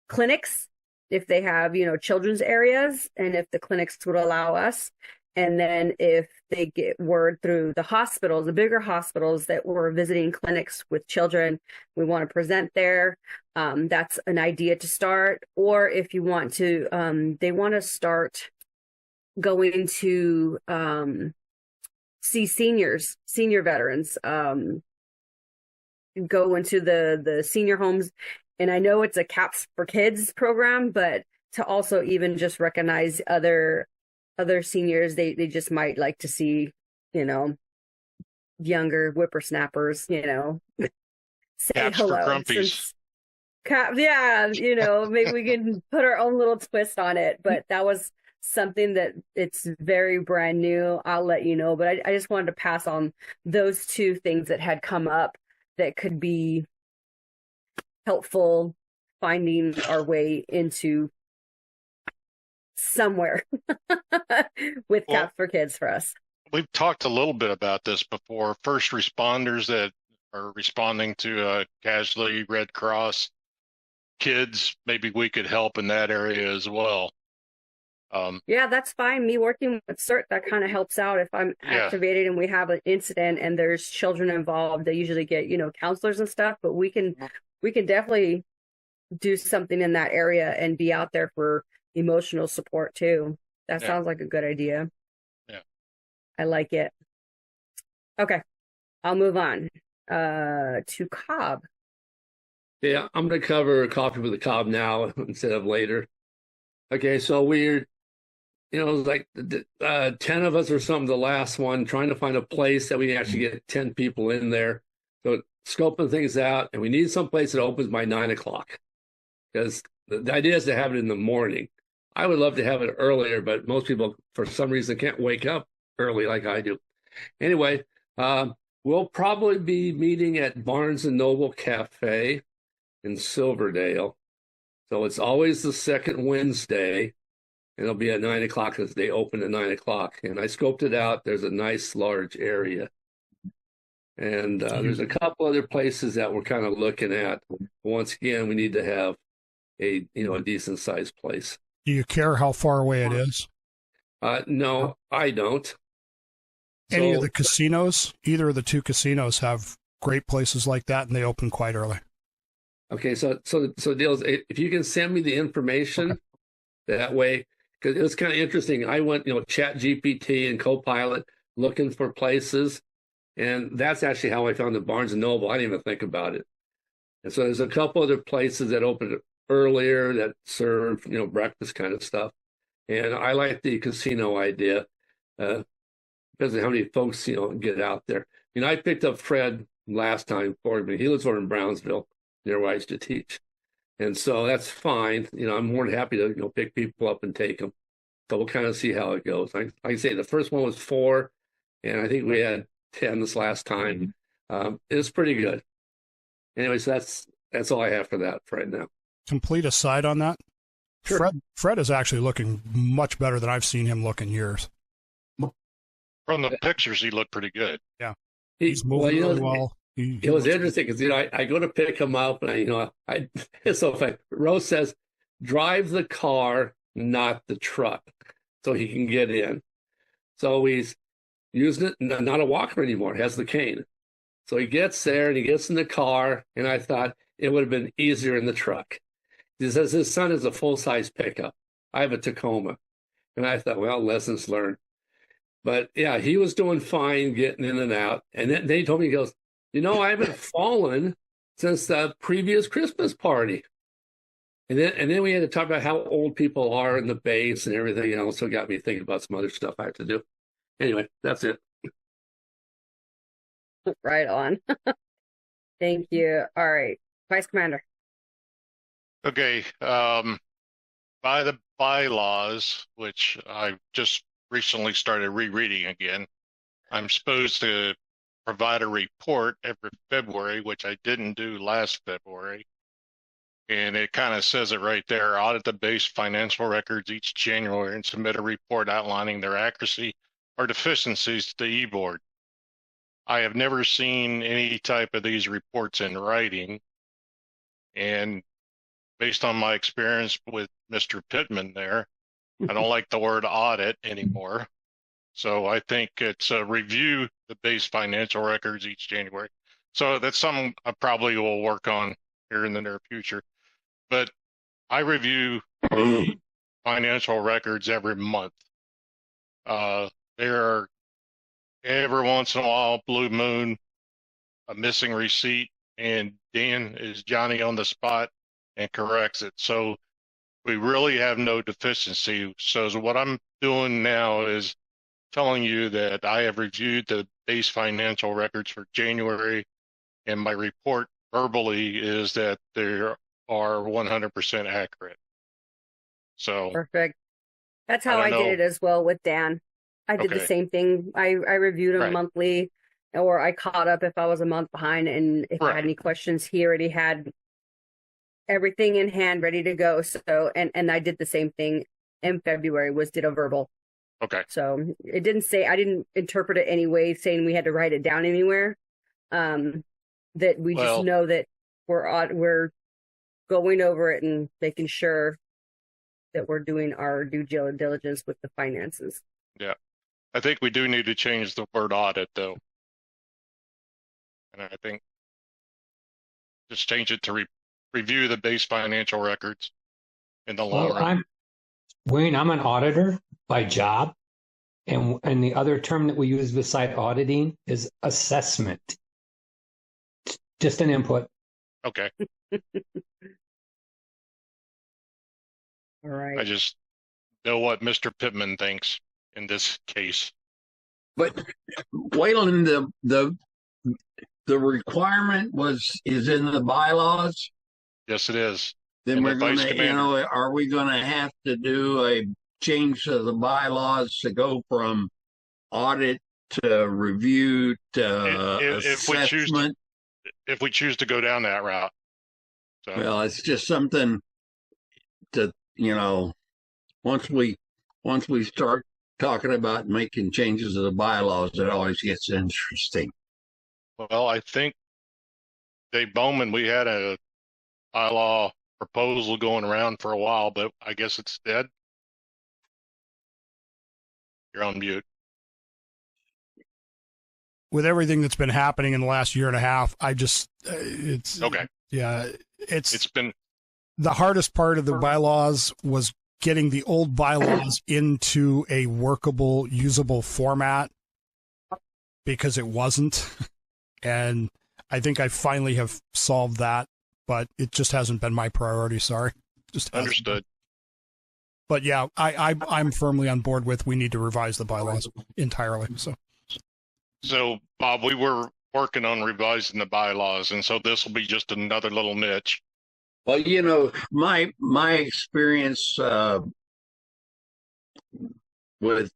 [SPEAKER 1] clinics, if they have, children's areas, and if the clinics would allow us. And then if they get word through the hospitals, the bigger hospitals, that we're visiting clinics with children, we want to present there. That's an idea to start. Or if you want to, they want to start going to see senior veterans, go into the senior homes. And I know it's a Caps for Kids program, but to also even just recognize other seniors, they just might like to see, younger whippersnappers, say
[SPEAKER 2] Caps
[SPEAKER 1] hello.
[SPEAKER 2] for Grumpies.
[SPEAKER 1] Yeah, maybe we can put our own little twist on it. But that was something that it's very brand new. I'll let you know. But I just wanted to pass on those two things that had come up that could be helpful finding our way into somewhere with Caps for Kids for us.
[SPEAKER 2] We've talked a little bit about this before. First responders that are responding to casualty, Red Cross, kids, maybe we could help in that area as well.
[SPEAKER 1] Yeah, that's fine. Me working with CERT, that kind of helps out. If I'm activated and we have an incident and there's children involved, they usually get, counselors and stuff, but we can definitely do something in that area and be out there for emotional support too. That sounds like a good idea.
[SPEAKER 2] Yeah.
[SPEAKER 1] I like it. Okay. I'll move on to Cobb.
[SPEAKER 12] Yeah, I'm going to cover coffee with the Cobb now instead of later. Okay, so we're, like 10 of us or something, the last one, trying to find a place that we can actually get 10 people in there. So scoping things out, and we need some place that opens by 9 o'clock, because the idea is to have it in the morning. I would love to have it earlier, but most people, for some reason, can't wake up early like I do. Anyway, we'll probably be meeting at Barnes & Noble Cafe in Silverdale. So it's always the second Wednesday, and it'll be at 9 o'clock because they open at 9 o'clock. And I scoped it out. There's a nice large area. And there's a couple other places that we're kind of looking at. Once again, we need to have a decent sized place.
[SPEAKER 11] Do you care how far away it is?
[SPEAKER 12] No, I don't.
[SPEAKER 11] Any of the casinos, either of the two casinos have great places like that, and they open quite early.
[SPEAKER 12] Okay, so the deal is, if you can send me the information that way, because it was kind of interesting. I went, Chat GPT and Copilot looking for places, and that's actually how I found the Barnes & Noble. I didn't even think about it. And so there's a couple other places that opened earlier that serve, breakfast kind of stuff. And I like the casino idea because of how many folks, get out there. I picked up Fred last time for me. He lives over in Brownsville, near where I used to teach. And so that's fine. I'm more than happy to, pick people up and take them. So we'll kind of see how it goes. Like I say, the first one was 4, and I think we had 10 this last time. It was pretty good. Anyway, so that's all I have for that for right now.
[SPEAKER 11] Complete aside on that.
[SPEAKER 12] Sure.
[SPEAKER 11] Fred is actually looking much better than I've seen him look in years.
[SPEAKER 2] From the pictures, he looked pretty good.
[SPEAKER 11] Yeah, he's moving really well.
[SPEAKER 12] It was interesting because I go to pick him up, and it's so funny. Rose says, "Drive the car, not the truck," so he can get in. So he's using it, not a walker anymore. He has the cane. So he gets there and he gets in the car, and I thought it would have been easier in the truck. He says his son is a full-size pickup. I have a Tacoma, and I thought, well, lessons learned. But yeah, he was doing fine getting in and out. And then he told me, he goes, I haven't fallen since the previous Christmas party. And then we had to talk about how old people are in the base and everything, so it got me thinking about some other stuff I have to do. Anyway, that's it.
[SPEAKER 1] Right on. Thank you. All right, Vice Commander.
[SPEAKER 2] Okay. By the bylaws, which I just recently started rereading again, I'm supposed to provide a report every February, which I didn't do last February. And it kind of says it right there: audit the base financial records each January and submit a report outlining their accuracy or deficiencies to the eBoard. I have never seen any type of these reports in writing. And based on my experience with Mr. Pittman there, I don't like the word audit anymore. So I think it's review the base financial records each January. So that's something I probably will work on here in the near future. But I review the financial records every month. There are every once in a while, blue moon, a missing receipt, and Dan is Johnny on the spot and corrects it. So we really have no deficiency. So what I'm doing now is telling you that I have reviewed the base financial records for January, and my report verbally is that they are 100% accurate. So
[SPEAKER 1] Perfect. That's how I did it as well with Dan. I did the same thing. I reviewed him monthly, or I caught up if I was a month behind, and if I had any questions, he already had everything in hand ready to go. So and I did the same thing in February, did a verbal.
[SPEAKER 2] Okay.
[SPEAKER 1] So it didn't say, I didn't interpret it anyway saying we had to write it down anywhere. That we just know that we're going over it and making sure that we're doing our due diligence with the finances.
[SPEAKER 2] Yeah. I think we do need to change the word audit, though. And I think just change it to review the base financial records in the long run.
[SPEAKER 8] Wayne, I'm an auditor by job. And the other term that we use beside auditing is assessment. Just an input.
[SPEAKER 2] Okay.
[SPEAKER 1] All right.
[SPEAKER 2] I just know what Mr. Pittman thinks in this case.
[SPEAKER 5] But Waylon, the requirement is in the bylaws.
[SPEAKER 2] Yes, it is.
[SPEAKER 5] Then we're going to, are we going to have to do a change to the bylaws to go from audit to review to assessment?
[SPEAKER 2] If we choose to go down that route. So.
[SPEAKER 5] Well, it's just something to, once we start talking about making changes to the bylaws, it always gets interesting.
[SPEAKER 2] Well, I think Dave Bowman, we had a bylaw proposal going around for a while, but I guess it's dead. You're on mute.
[SPEAKER 11] With everything that's been happening in the last year and a half, it's
[SPEAKER 2] okay.
[SPEAKER 11] Yeah,
[SPEAKER 2] it's been
[SPEAKER 11] the hardest part of the bylaws was getting the old bylaws into a workable, usable format, because it wasn't. And I think I finally have solved that, but it just hasn't been my priority. Sorry. Just
[SPEAKER 2] understood.
[SPEAKER 11] But yeah, I'm firmly on board with, we need to revise the bylaws entirely.
[SPEAKER 2] So Bob, we were working on revising the bylaws, and so this will be just another little niche.
[SPEAKER 5] Well, my experience with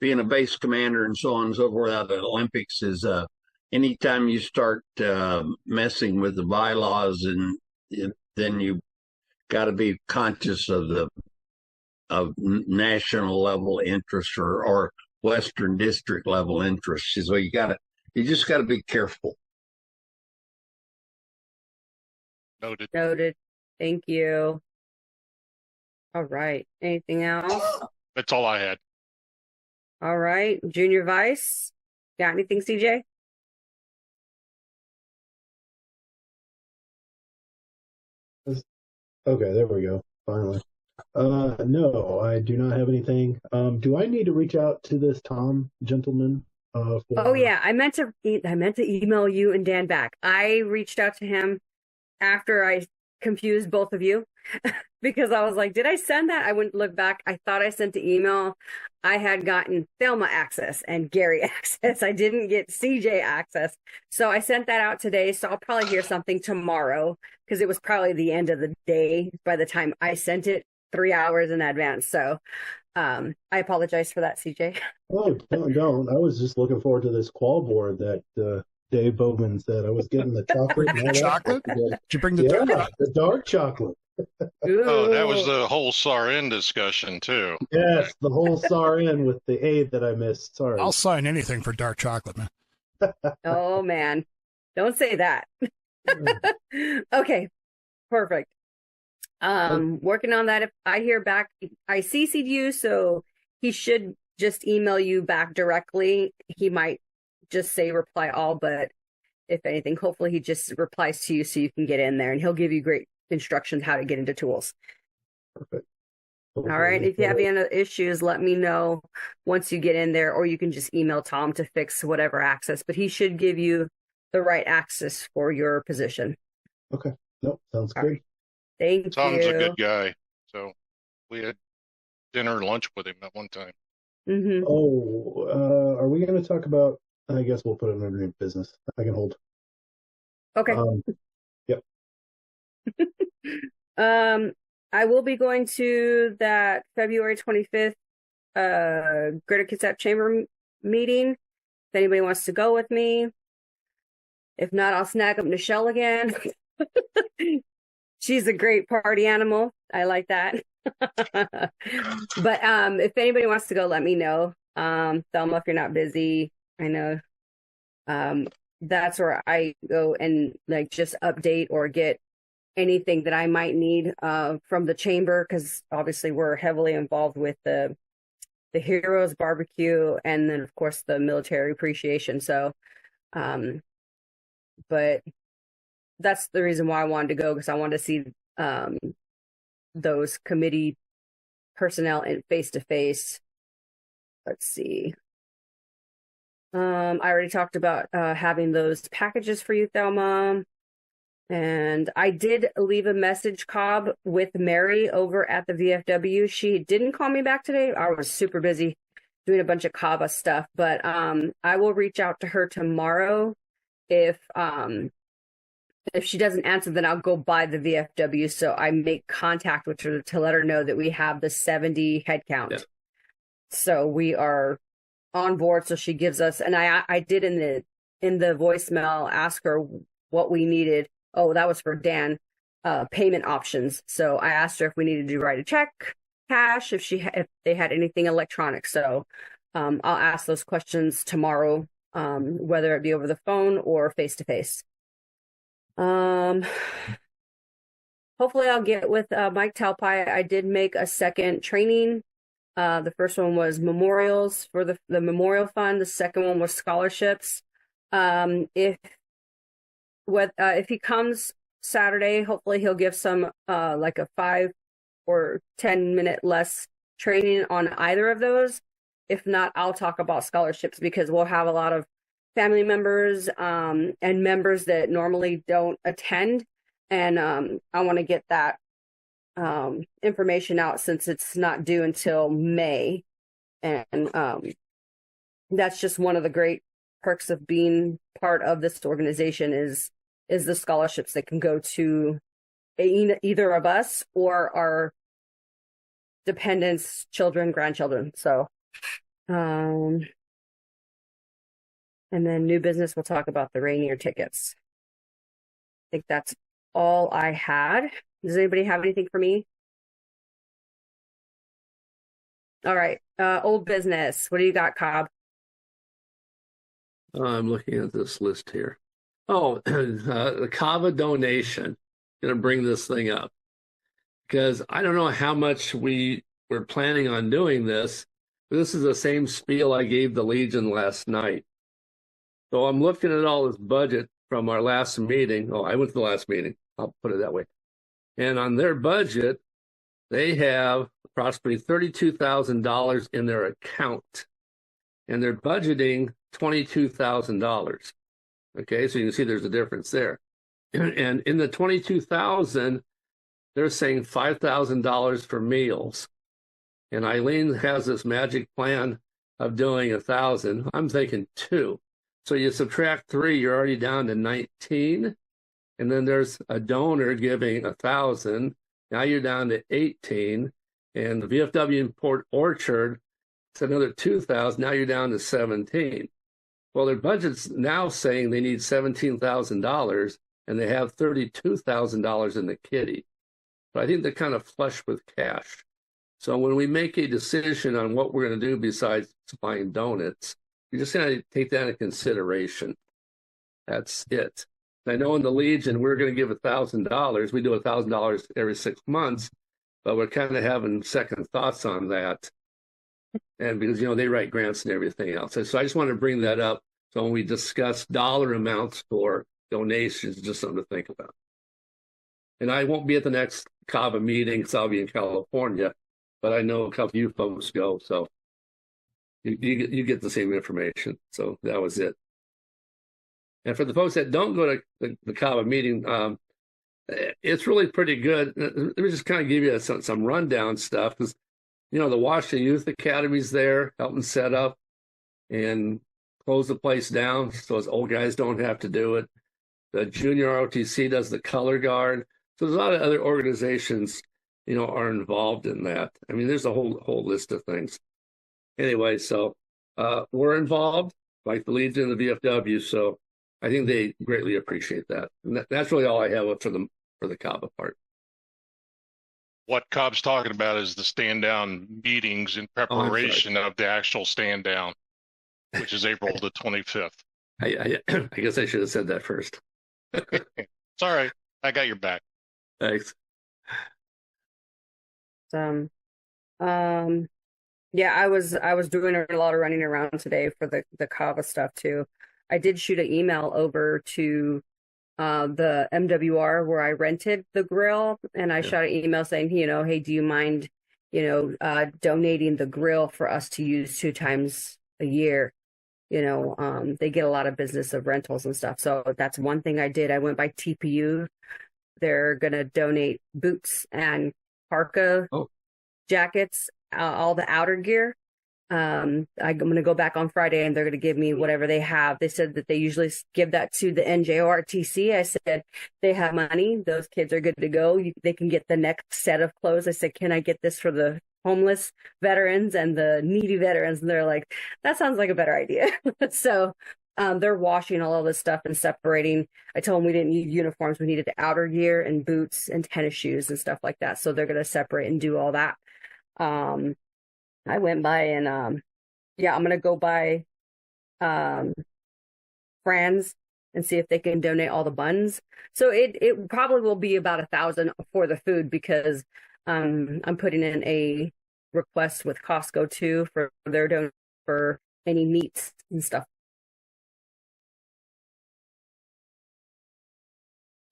[SPEAKER 5] being a base commander and so on and so forth out of the Olympics is anytime you start messing with the bylaws, and then you got to be conscious of national level interest or Western District level interest. So you just got to be careful.
[SPEAKER 2] Noted.
[SPEAKER 1] Noted. Thank you. All right. Anything else?
[SPEAKER 2] That's all I had.
[SPEAKER 1] All right. Junior Vice. Got anything, CJ?
[SPEAKER 6] Okay, there we go. Finally. No, I do not have anything. Do I need to reach out to this Tom gentleman?
[SPEAKER 1] Oh yeah, I meant to email you and Dan back. I reached out to him after I confused both of you because I was like, did I send that? I wouldn't look back. I thought I sent the email. I had gotten Thelma access and Gary access. I didn't get CJ access. So I sent that out today. So I'll probably hear something tomorrow because it was probably the end of the day by the time I sent it 3 hours in advance. So I apologize for that, CJ.
[SPEAKER 6] Oh, don't. I was just looking forward to this qual board that Dave Bowman said. I was getting the chocolate. And all that.
[SPEAKER 11] Chocolate? Did you bring the
[SPEAKER 6] Yeah,
[SPEAKER 11] dark chocolate?
[SPEAKER 6] the dark chocolate.
[SPEAKER 2] Oh, that was the whole SARN discussion too.
[SPEAKER 6] Yes, the whole SARN with the aid that I missed. Sorry.
[SPEAKER 11] I'll sign anything for dark chocolate, man.
[SPEAKER 1] Oh man, don't say that. Okay, perfect. Working on that. If I hear back, I CC'd you, so he should just email you back directly. He might just say reply all, but if anything, hopefully he just replies to you so you can get in there, and he'll give you great instructions how to get into tools.
[SPEAKER 6] Perfect.
[SPEAKER 1] All right. If you have any issues, let me know once you get in there, or you can just email Tom to fix whatever access, but he should give you the right access for your position.
[SPEAKER 6] Okay. Nope. Sounds
[SPEAKER 1] All
[SPEAKER 6] good.
[SPEAKER 1] right. Thank
[SPEAKER 2] Tom's
[SPEAKER 1] you.
[SPEAKER 2] a good guy. So we had dinner and lunch with him at one time.
[SPEAKER 1] Mm-hmm.
[SPEAKER 6] Oh, are we going to talk about? I guess we'll put it under new business. I can hold.
[SPEAKER 1] Okay.
[SPEAKER 6] Yep.
[SPEAKER 1] I will be going to that February 25th Greater Kitsap Chamber meeting. If anybody wants to go with me. If not, I'll snag up Nichelle again. She's a great party animal. I like that. But if anybody wants to go, let me know. Thelma, if you're not busy, I know. That's where I go and like just update or get anything that I might need from the chamber, because obviously we're heavily involved with the Heroes Barbecue and then of course the military appreciation. So but that's the reason why I wanted to go, because I wanted to see those committee personnel in face to face. Let's see. I already talked about having those packages for you, Thelma. And I did leave a message, Cobb, with Mary over at the VFW. She didn't call me back today. I was super busy doing a bunch of CABA stuff, but I will reach out to her tomorrow. If she doesn't answer, then I'll go by the VFW. So I make contact with her to let her know that we have the 70 head count. Yeah. So we are on board. So she gives us, and I did in the voicemail ask her what we needed. Oh, that was for Dan, payment options. So I asked her if we needed to write a check, cash, if they had anything electronic. So I'll ask those questions tomorrow, whether it be over the phone or face to face. Hopefully I'll get with Mike Talpai. I did make a second training. The first one was memorials for the memorial fund. The second one was scholarships. If he comes Saturday, hopefully he'll give some like a 5 or 10 minute less training on either of those. If not, I'll talk about scholarships, because we'll have a lot of family members and members that normally don't attend. And I want to get that information out, since it's not due until May. And that's just one of the great perks of being part of this organization is the scholarships that can go to either of us or our dependents, children, grandchildren. So, and then new business, we'll talk about the Rainier tickets. I think that's all I had. Does anybody have anything for me? All right. Old business. What do you got, Cobb?
[SPEAKER 12] I'm looking at this list here. Oh, the Kava donation. Going to bring this thing up because I don't know how much we were planning on doing this. But this is the same spiel I gave the Legion last night. So I'm looking at all this budget from our last meeting. Oh, I went to the last meeting. I'll put it that way. And on their budget, they have approximately $32,000 in their account, and they're budgeting $22,000. Okay, so you can see there's a difference there. And in the $22,000, they're saying $5,000 for meals. And Eileen has this magic plan of doing 1,000. I'm thinking 2. So you subtract 3, you're already down to 19. And then there's a donor giving 1,000. Now you're down to 18. And the VFW in Port Orchard, it's another 2,000. Now you're down to 17. Well, their budget's now saying they need $17,000, and they have $32,000 in the kitty. But I think they're kind of flush with cash. So when we make a decision on what we're going to do besides supplying donuts, we just got to take that into consideration. That's it. I know in the Legion, we're going to give $1,000. We do $1,000 every 6 months, but we're kind of having second thoughts on that. And because, they write grants and everything else. So I just want to bring that up. So when we discuss dollar amounts for donations, just something to think about. And I won't be at the next CAVA meeting because I'll be in California, but I know a couple of you folks go. So you get the same information. So that was it. And for the folks that don't go to the CAVA meeting, it's really pretty good. Let me just kind of give you some rundown stuff because, the Washington Youth Academy's there helping set up and close the place down so those old guys don't have to do it. The Junior ROTC does the color guard. So there's a lot of other organizations, are involved in that. I mean, there's a whole list of things. Anyway, so we're involved, like the Legion and the VFW. So I think they greatly appreciate that. And that's really all I have for the CAVA part.
[SPEAKER 2] What Cobb's talking about is the stand down meetings in preparation of the actual stand down, which is April the 25th.
[SPEAKER 12] I guess I should have said that first.
[SPEAKER 2] It's all right. I got your back.
[SPEAKER 12] Thanks.
[SPEAKER 1] Yeah, I was doing a lot of running around today for the CAVA stuff too. I did shoot an email over to the MWR where I rented the grill, and I shot an email saying, hey, do you mind, donating the grill for us to use 2 times a year? They get a lot of business of rentals and stuff. So that's one thing I did. I went by TPU. They're going to donate boots and parka jackets, all the outer gear. I'm going to go back on Friday and they're going to give me whatever they have. They said that they usually give that to the NJORTC. I said, they have money. Those kids are good to go. They can get the next set of clothes. I said, can I get this for the homeless veterans and the needy veterans? And they're like, that sounds like a better idea. So they're washing all of this stuff and separating. I told them we didn't need uniforms. We needed outer gear and boots and tennis shoes and stuff like that. So they're going to separate and do all that. I went by and I'm gonna go by Fran's and see if they can donate all the buns. So it probably will be about 1,000 for the food because I'm putting in a request with Costco too for their donation for any meats and stuff.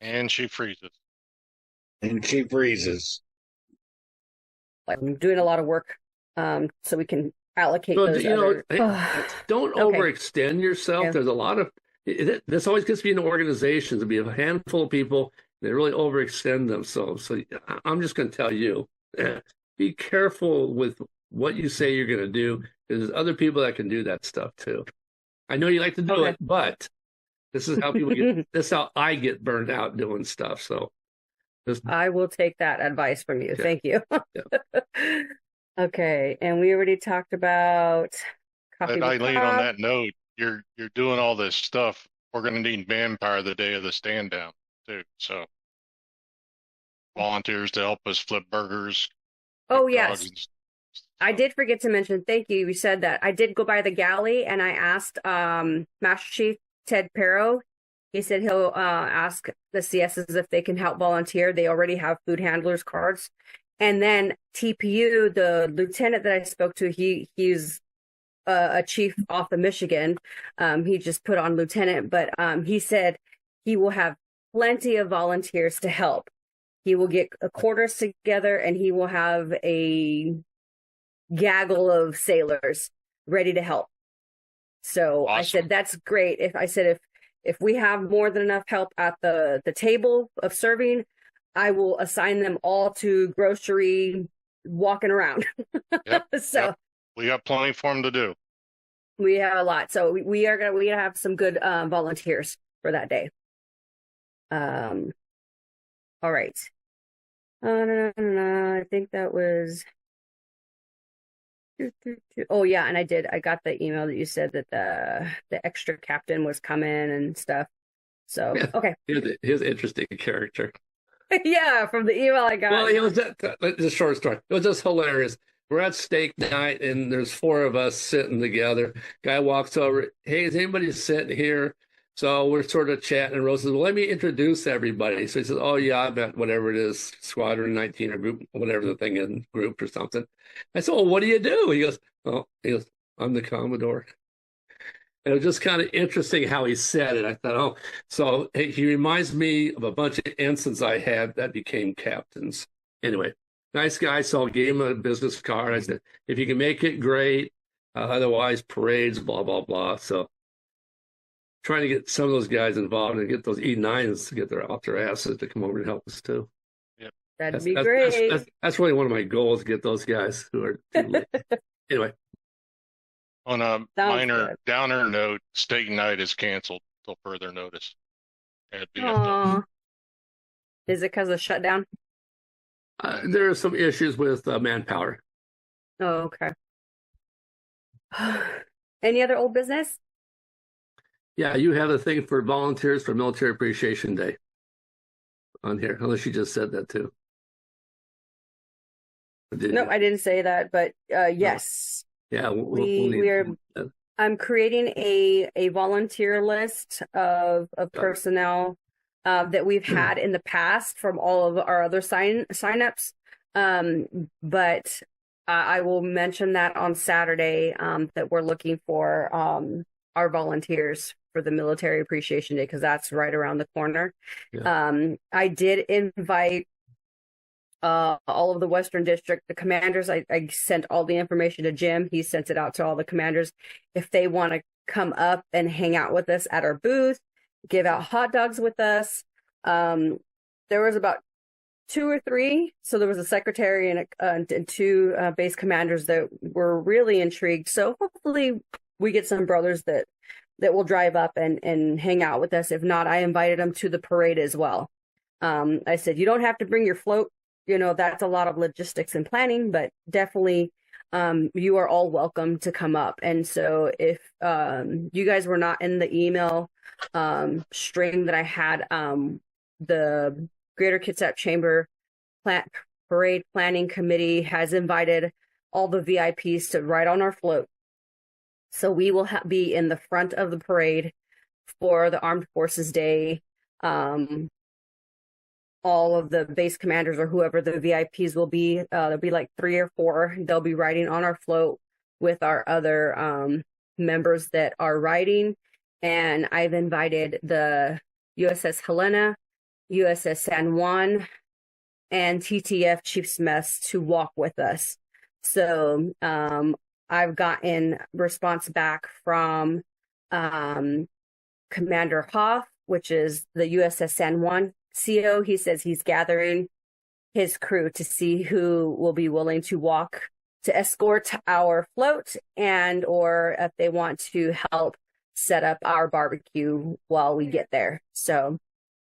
[SPEAKER 2] And she freezes.
[SPEAKER 1] Like, I'm doing a lot of work. So we can allocate those.
[SPEAKER 12] Don't overextend yourself. Yeah. There's a lot of this always gets to be in organizations. To be a handful of people that really overextend themselves. So I'm just going to tell you, be careful with what you say you're going to do. Because there's other people that can do that stuff too. I know you like to do it, but this is how people get. This is how I get burned out doing stuff. So
[SPEAKER 1] I will take that advice from you.
[SPEAKER 12] Yeah.
[SPEAKER 1] Thank you.
[SPEAKER 12] Yeah.
[SPEAKER 1] Okay, and we already talked about coffee.
[SPEAKER 2] Eileen, on that note, you're doing all this stuff. We're going to need manpower the day of the stand down too. So volunteers to help us flip burgers.
[SPEAKER 1] Oh,
[SPEAKER 2] hot
[SPEAKER 1] yes.
[SPEAKER 2] dogs, and
[SPEAKER 1] I did forget to mention, thank you. You said that. I did go by the galley and I asked Master Chief Ted Perro. He said he'll ask the CSs if they can help volunteer. They already have food handlers cards. And then TPU, the lieutenant that I spoke to, he's a chief off of Michigan. He just put on lieutenant, but he said he will have plenty of volunteers to help. He will get quarters together and he will have a gaggle of sailors ready to help. So
[SPEAKER 2] Awesome.
[SPEAKER 1] I said, that's great. If we have more than enough help at the table of serving, I will assign them all to grocery walking around.
[SPEAKER 2] Yep,
[SPEAKER 1] So
[SPEAKER 2] yep. We got plenty for them to do.
[SPEAKER 1] we have a lot. So we have some good volunteers for that day. All right. I think that was. Oh yeah, and I got the email that you said that the extra captain was coming and stuff. So
[SPEAKER 12] Yeah.
[SPEAKER 1] okay.
[SPEAKER 12] He's an interesting character.
[SPEAKER 1] Yeah, from the email I got.
[SPEAKER 12] Well, it was just a short story. It was just hilarious. We're at steak night, and there's four of us sitting together. Guy walks over. Hey, is anybody sitting here? So we're sort of chatting, and Rose says, well, let me introduce everybody. So he says, oh, yeah, I bet whatever it is, Squadron 19 or group, whatever the thing is, group or something. I said, well, what do you do? He goes, I'm the Commodore. And it was just kind of interesting how he said it. I thought, oh, so he reminds me of a bunch of ensigns I had that became captains. Anyway, nice guy. So I gave him a business card. I said, if you can make it, great. Otherwise, parades, blah, blah, blah. So trying to get some of those guys involved and get those E9s to get off their asses to come over and help us too.
[SPEAKER 2] Yep.
[SPEAKER 1] That'd be great.
[SPEAKER 12] That's really one of my goals, to get those guys who are too late. Anyway.
[SPEAKER 2] On a
[SPEAKER 1] Sounds
[SPEAKER 2] minor
[SPEAKER 1] good.
[SPEAKER 2] downer note, steak night is canceled till further notice at BFW.
[SPEAKER 1] Aw. Is it because of shutdown?
[SPEAKER 12] There are some issues with manpower.
[SPEAKER 1] Oh, okay. Any other old business?
[SPEAKER 12] Yeah, you have a thing for volunteers for Military Appreciation Day on here, unless you just said that too.
[SPEAKER 1] No, I didn't say that, but yes.
[SPEAKER 12] Yeah,
[SPEAKER 1] I'm creating a volunteer list of personnel that we've had in the past from all of our other signups. But I will mention that on Saturday that we're looking for our volunteers for the Military Appreciation Day, because that's right around the corner. Yeah. I did invite all of the Western District, the commanders. I sent all the information to Jim. He sent it out to all the commanders. If they want to come up and hang out with us at our booth, give out hot dogs with us. There was about 2 or 3. So there was a secretary and 2 base commanders that were really intrigued. So hopefully we get some brothers that will drive up and hang out with us. If not, I invited them to the parade as well. I said, you don't have to bring your float. You know, that's a lot of logistics and planning, but definitely you are all welcome to come up. And so if you guys were not in the email string that I had, the Greater Kitsap Chamber Parade Planning Committee has invited all the VIPs to ride on our float. So we will be in the front of the parade for the Armed Forces Day. All of the base commanders or whoever the VIPs will be, there'll be like 3 or 4. They'll be riding on our float with our other members that are riding. And I've invited the USS Helena, USS San Juan, and TTF Chief's Mess to walk with us. So I've gotten response back from Commander Hoff, which is the USS San Juan CO. He says he's gathering his crew to see who will be willing to walk to escort our float, and or if they want to help set up our barbecue while we get there. So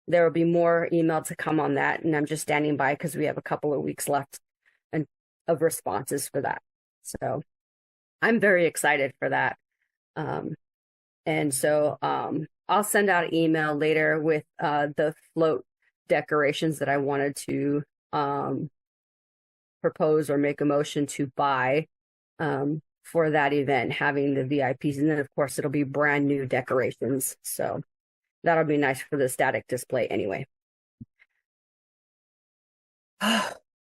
[SPEAKER 1] there will be more email to come on that, and I'm just standing by because we have a couple of weeks left of responses for that. So I'm very excited for that. And so I'll send out an email later with the float decorations that I wanted to propose or make a motion to buy for that event, having the VIPs. And then, of course, it'll be brand new decorations. So that'll be nice for the static display anyway.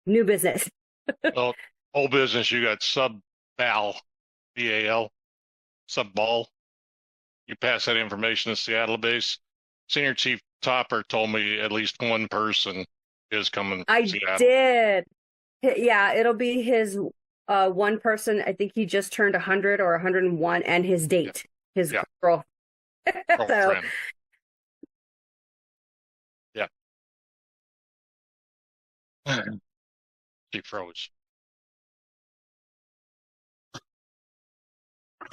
[SPEAKER 1] New business.
[SPEAKER 2] Well, whole business, you got sub-BAL, B-A-L, sub-ball. You pass that information to Seattle base. Senior Chief Topper told me at least one person is coming from Seattle.
[SPEAKER 1] Did. Yeah, it'll be his one person. I think he just turned 100 or 101, and his date, his girl.
[SPEAKER 2] Girlfriend. Yeah. She froze.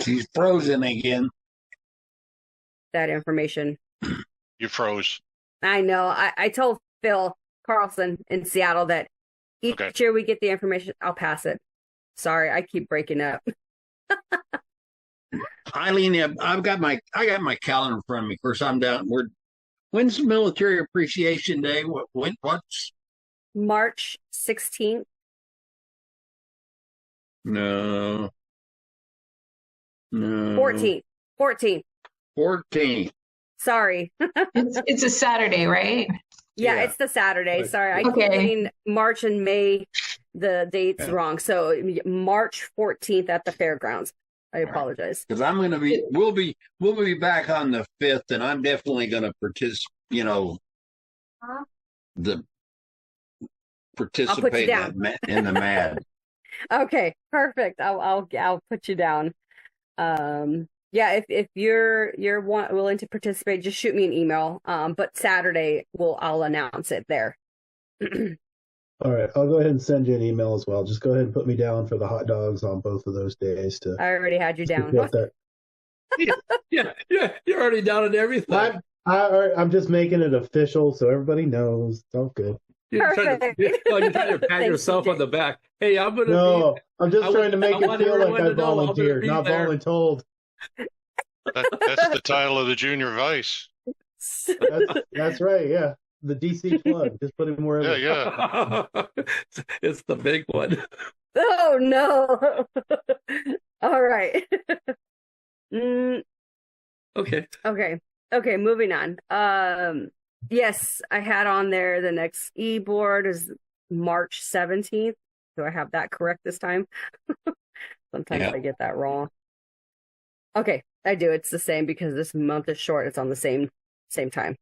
[SPEAKER 5] She's frozen again.
[SPEAKER 1] That information.
[SPEAKER 2] You froze.
[SPEAKER 1] I know. I told Phil Carlson in Seattle that each year we get the information, I'll pass it. Sorry, I keep breaking up.
[SPEAKER 5] Eileen, I got my calendar in front of me. Of course, I'm down. When's Military Appreciation Day? What's
[SPEAKER 1] March 16th?
[SPEAKER 5] No.
[SPEAKER 1] 14th.
[SPEAKER 5] 14th.
[SPEAKER 1] Sorry.
[SPEAKER 9] It's a Saturday, right?
[SPEAKER 1] Yeah, it's the Saturday. Sorry, I keep getting March and May the dates wrong. So March 14th at the fairgrounds. I apologize.
[SPEAKER 5] Because we'll be back on the 5th, and I'm definitely going to participate. Participate in the MAD.
[SPEAKER 1] Okay, perfect. I'll put you down. Yeah, if you're willing to participate, just shoot me an email. But Saturday I'll announce it there.
[SPEAKER 6] All right, I'll go ahead and send you an email as well. Just go ahead and put me down for the hot dogs on both of those days.
[SPEAKER 1] I already had you down.
[SPEAKER 12] Yeah, you're already down at everything.
[SPEAKER 6] I'm just making it official so everybody knows. It's all good.
[SPEAKER 12] You're trying to pat yourself on the back. Hey, I'm gonna.
[SPEAKER 6] No, I'm just trying to make it feel like I volunteered, not voluntold.
[SPEAKER 2] That's the title of the junior vice.
[SPEAKER 6] That's right. Yeah, the DC plug. Just put him wherever.
[SPEAKER 2] Yeah.
[SPEAKER 12] It's the big one.
[SPEAKER 1] Oh no! All right. Okay. Moving on. Yes, I had on there the next eBoard is March 17th. Do I have that correct this time? Sometimes I get that wrong. Okay, I do. It's the same because this month is short. It's on the same time,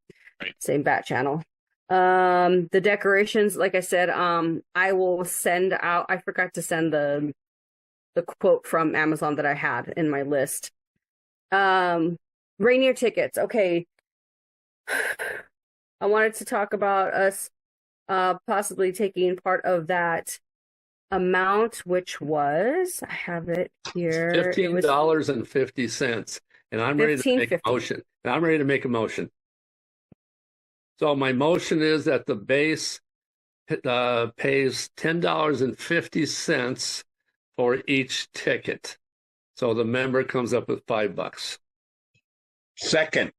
[SPEAKER 1] same bat channel. The decorations, like I said, I will send out. I forgot to send the quote from Amazon that I had in my list. Rainier tickets. Okay. I wanted to talk about us possibly taking part of that amount, which was, I have it here.
[SPEAKER 12] $15.50. And I'm ready to make a motion. So my motion is that the base pays $10.50 for each ticket. So the member comes up with $5.
[SPEAKER 5] Second.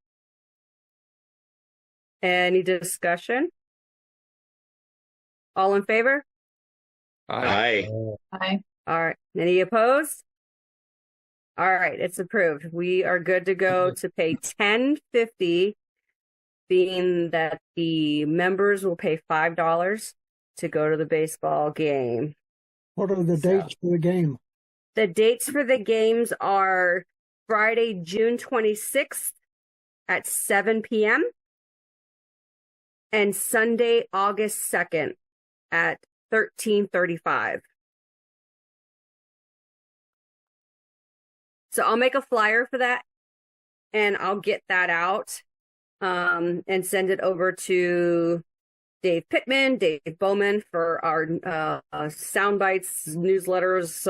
[SPEAKER 1] Any discussion? All in favor?
[SPEAKER 5] Aye.
[SPEAKER 9] Aye.
[SPEAKER 1] All right. Any opposed? All right, it's approved. We are good to go to pay $10.50, being that the members will pay $5 to go to the baseball game.
[SPEAKER 3] What are the dates for the game?
[SPEAKER 1] The dates for the games are Friday, June 26th at 7 p.m. and Sunday, August 2nd at 13:35. So I'll make a flyer for that and I'll get that out and send it over to Dave Pittman, Dave Bowman for our sound bites, newsletters,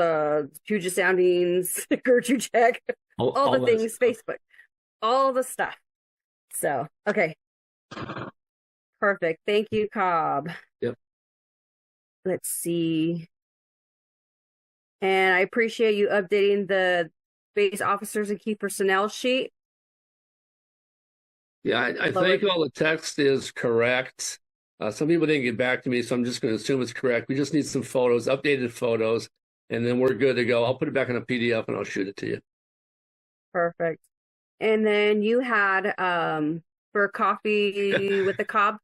[SPEAKER 1] Puget Soundings, Gertrude Check, all the things, Facebook, all the stuff. So, okay. Perfect. Thank you, Cobb.
[SPEAKER 12] Yep.
[SPEAKER 1] Let's see. And I appreciate you updating the base officers and key personnel sheet.
[SPEAKER 12] Yeah, I think all the text is correct. Some people didn't get back to me, so I'm just going to assume it's correct. We just need some photos, updated photos, and then we're good to go. I'll put it back in a PDF and I'll shoot it to you.
[SPEAKER 1] Perfect. And then you had for coffee with the cob.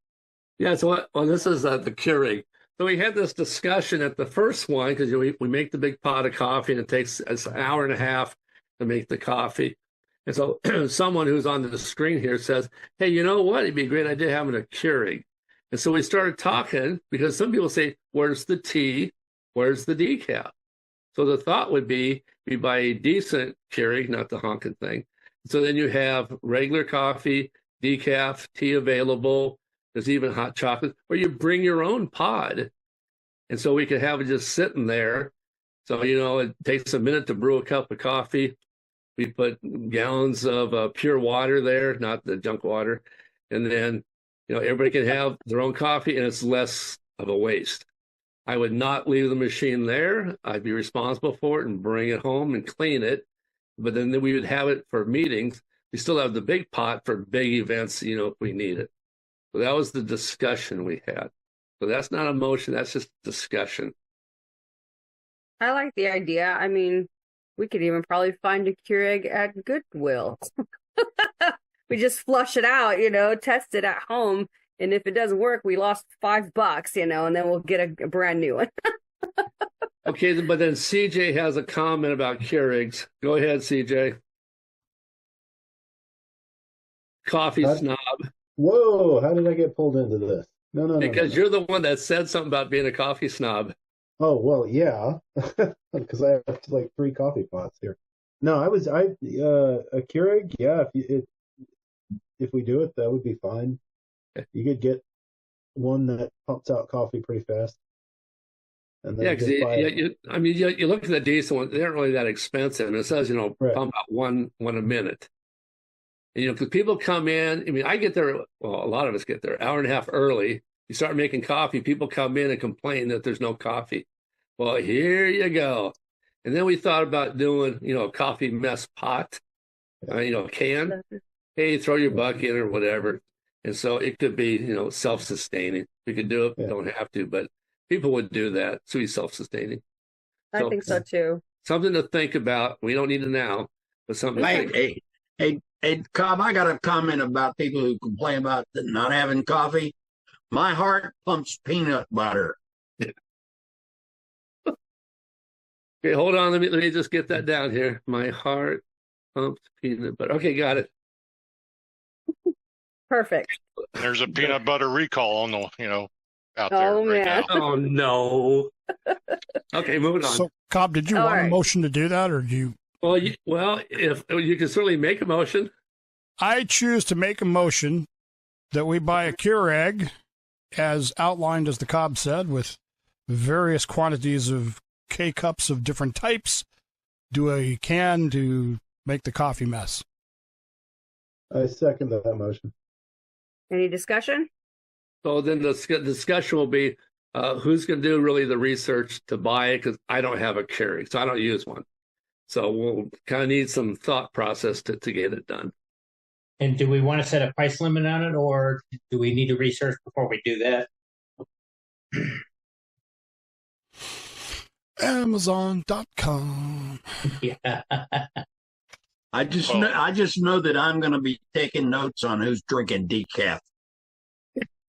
[SPEAKER 12] Yeah, so this is the Keurig. So we had this discussion at the first one because we make the big pot of coffee and it takes an hour and a half to make the coffee. And so someone who's on the screen here says, hey, you know what? It'd be a great idea having a Keurig. And so we started talking because some people say, where's the tea? Where's the decaf? So the thought would be we buy a decent Keurig, not the honking thing. So then you have regular coffee, decaf, tea available. There's even hot chocolate, or you bring your own pod. And so we could have it just sitting there. So, it takes a minute to brew a cup of coffee. We put gallons of pure water there, not the junk water. And then, everybody can have their own coffee and it's less of a waste. I would not leave the machine there. I'd be responsible for it and bring it home and clean it. But then we would have it for meetings. We still have the big pot for big events, if we need it. So that was the discussion we had. So that's not a motion, that's just discussion.
[SPEAKER 1] I like the idea. I mean, we could even probably find a Keurig at Goodwill. We just flush it out, test it at home. And if it doesn't work, we lost $5, and then we'll get a brand new one.
[SPEAKER 12] Okay, but then CJ has a comment about Keurigs. Go ahead, CJ. Coffee snob.
[SPEAKER 6] Whoa, how did I get pulled into this? No.
[SPEAKER 12] Because you're the one that said something about being a coffee snob.
[SPEAKER 6] Oh, well, yeah, because I have like 3 coffee pots here. No, a Keurig, yeah, if we do it, that would be fine. You could get one that pumps out coffee pretty fast. And then
[SPEAKER 12] because you look at the decent ones, they aren't really that expensive. And it says,
[SPEAKER 6] Right.
[SPEAKER 12] pump out one a minute. And, because people come in, I get there, well, a lot of us get there an hour and a half early. You start making coffee, people come in and complain that there's no coffee. Well, here you go. And then we thought about doing, a coffee mess pot, a can. Hey, throw your buck in or whatever. And so it could be, self-sustaining. We could do it, we don't have to, but people would do that. So be self-sustaining.
[SPEAKER 1] I think so too.
[SPEAKER 12] Something to think about. We don't need it now, but something to think about.
[SPEAKER 5] Hey, Cobb, I got a comment about people who complain about not having coffee. My heart pumps peanut butter.
[SPEAKER 12] Okay, hold on. Let me just get that down here. My heart pumps peanut butter. Okay, got it.
[SPEAKER 1] Perfect.
[SPEAKER 2] There's a peanut butter recall on the, out there
[SPEAKER 1] Oh,
[SPEAKER 2] right
[SPEAKER 1] man.
[SPEAKER 2] now.
[SPEAKER 12] Oh, no. Okay, moving on.
[SPEAKER 11] So, Cobb, did you
[SPEAKER 1] All
[SPEAKER 11] want a
[SPEAKER 1] right.
[SPEAKER 11] motion to do that, or do you?
[SPEAKER 12] Well, if you can certainly make a motion.
[SPEAKER 11] I choose to make a motion that we buy a Keurig, as outlined, as the Cobb said, with various quantities of K-cups of different types, do a can to make the coffee mess.
[SPEAKER 6] I second that motion.
[SPEAKER 1] Any discussion?
[SPEAKER 12] So then the discussion will be who's going to do really the research to buy it, because I don't have a Keurig, so I don't use one. So we'll kind of need some thought process to get it done.
[SPEAKER 4] And do we want to set a price limit on it, or do we need to research before we do that?
[SPEAKER 11] Amazon.com.
[SPEAKER 4] Yeah.
[SPEAKER 5] I just know that I'm going to be taking notes on who's drinking decaf.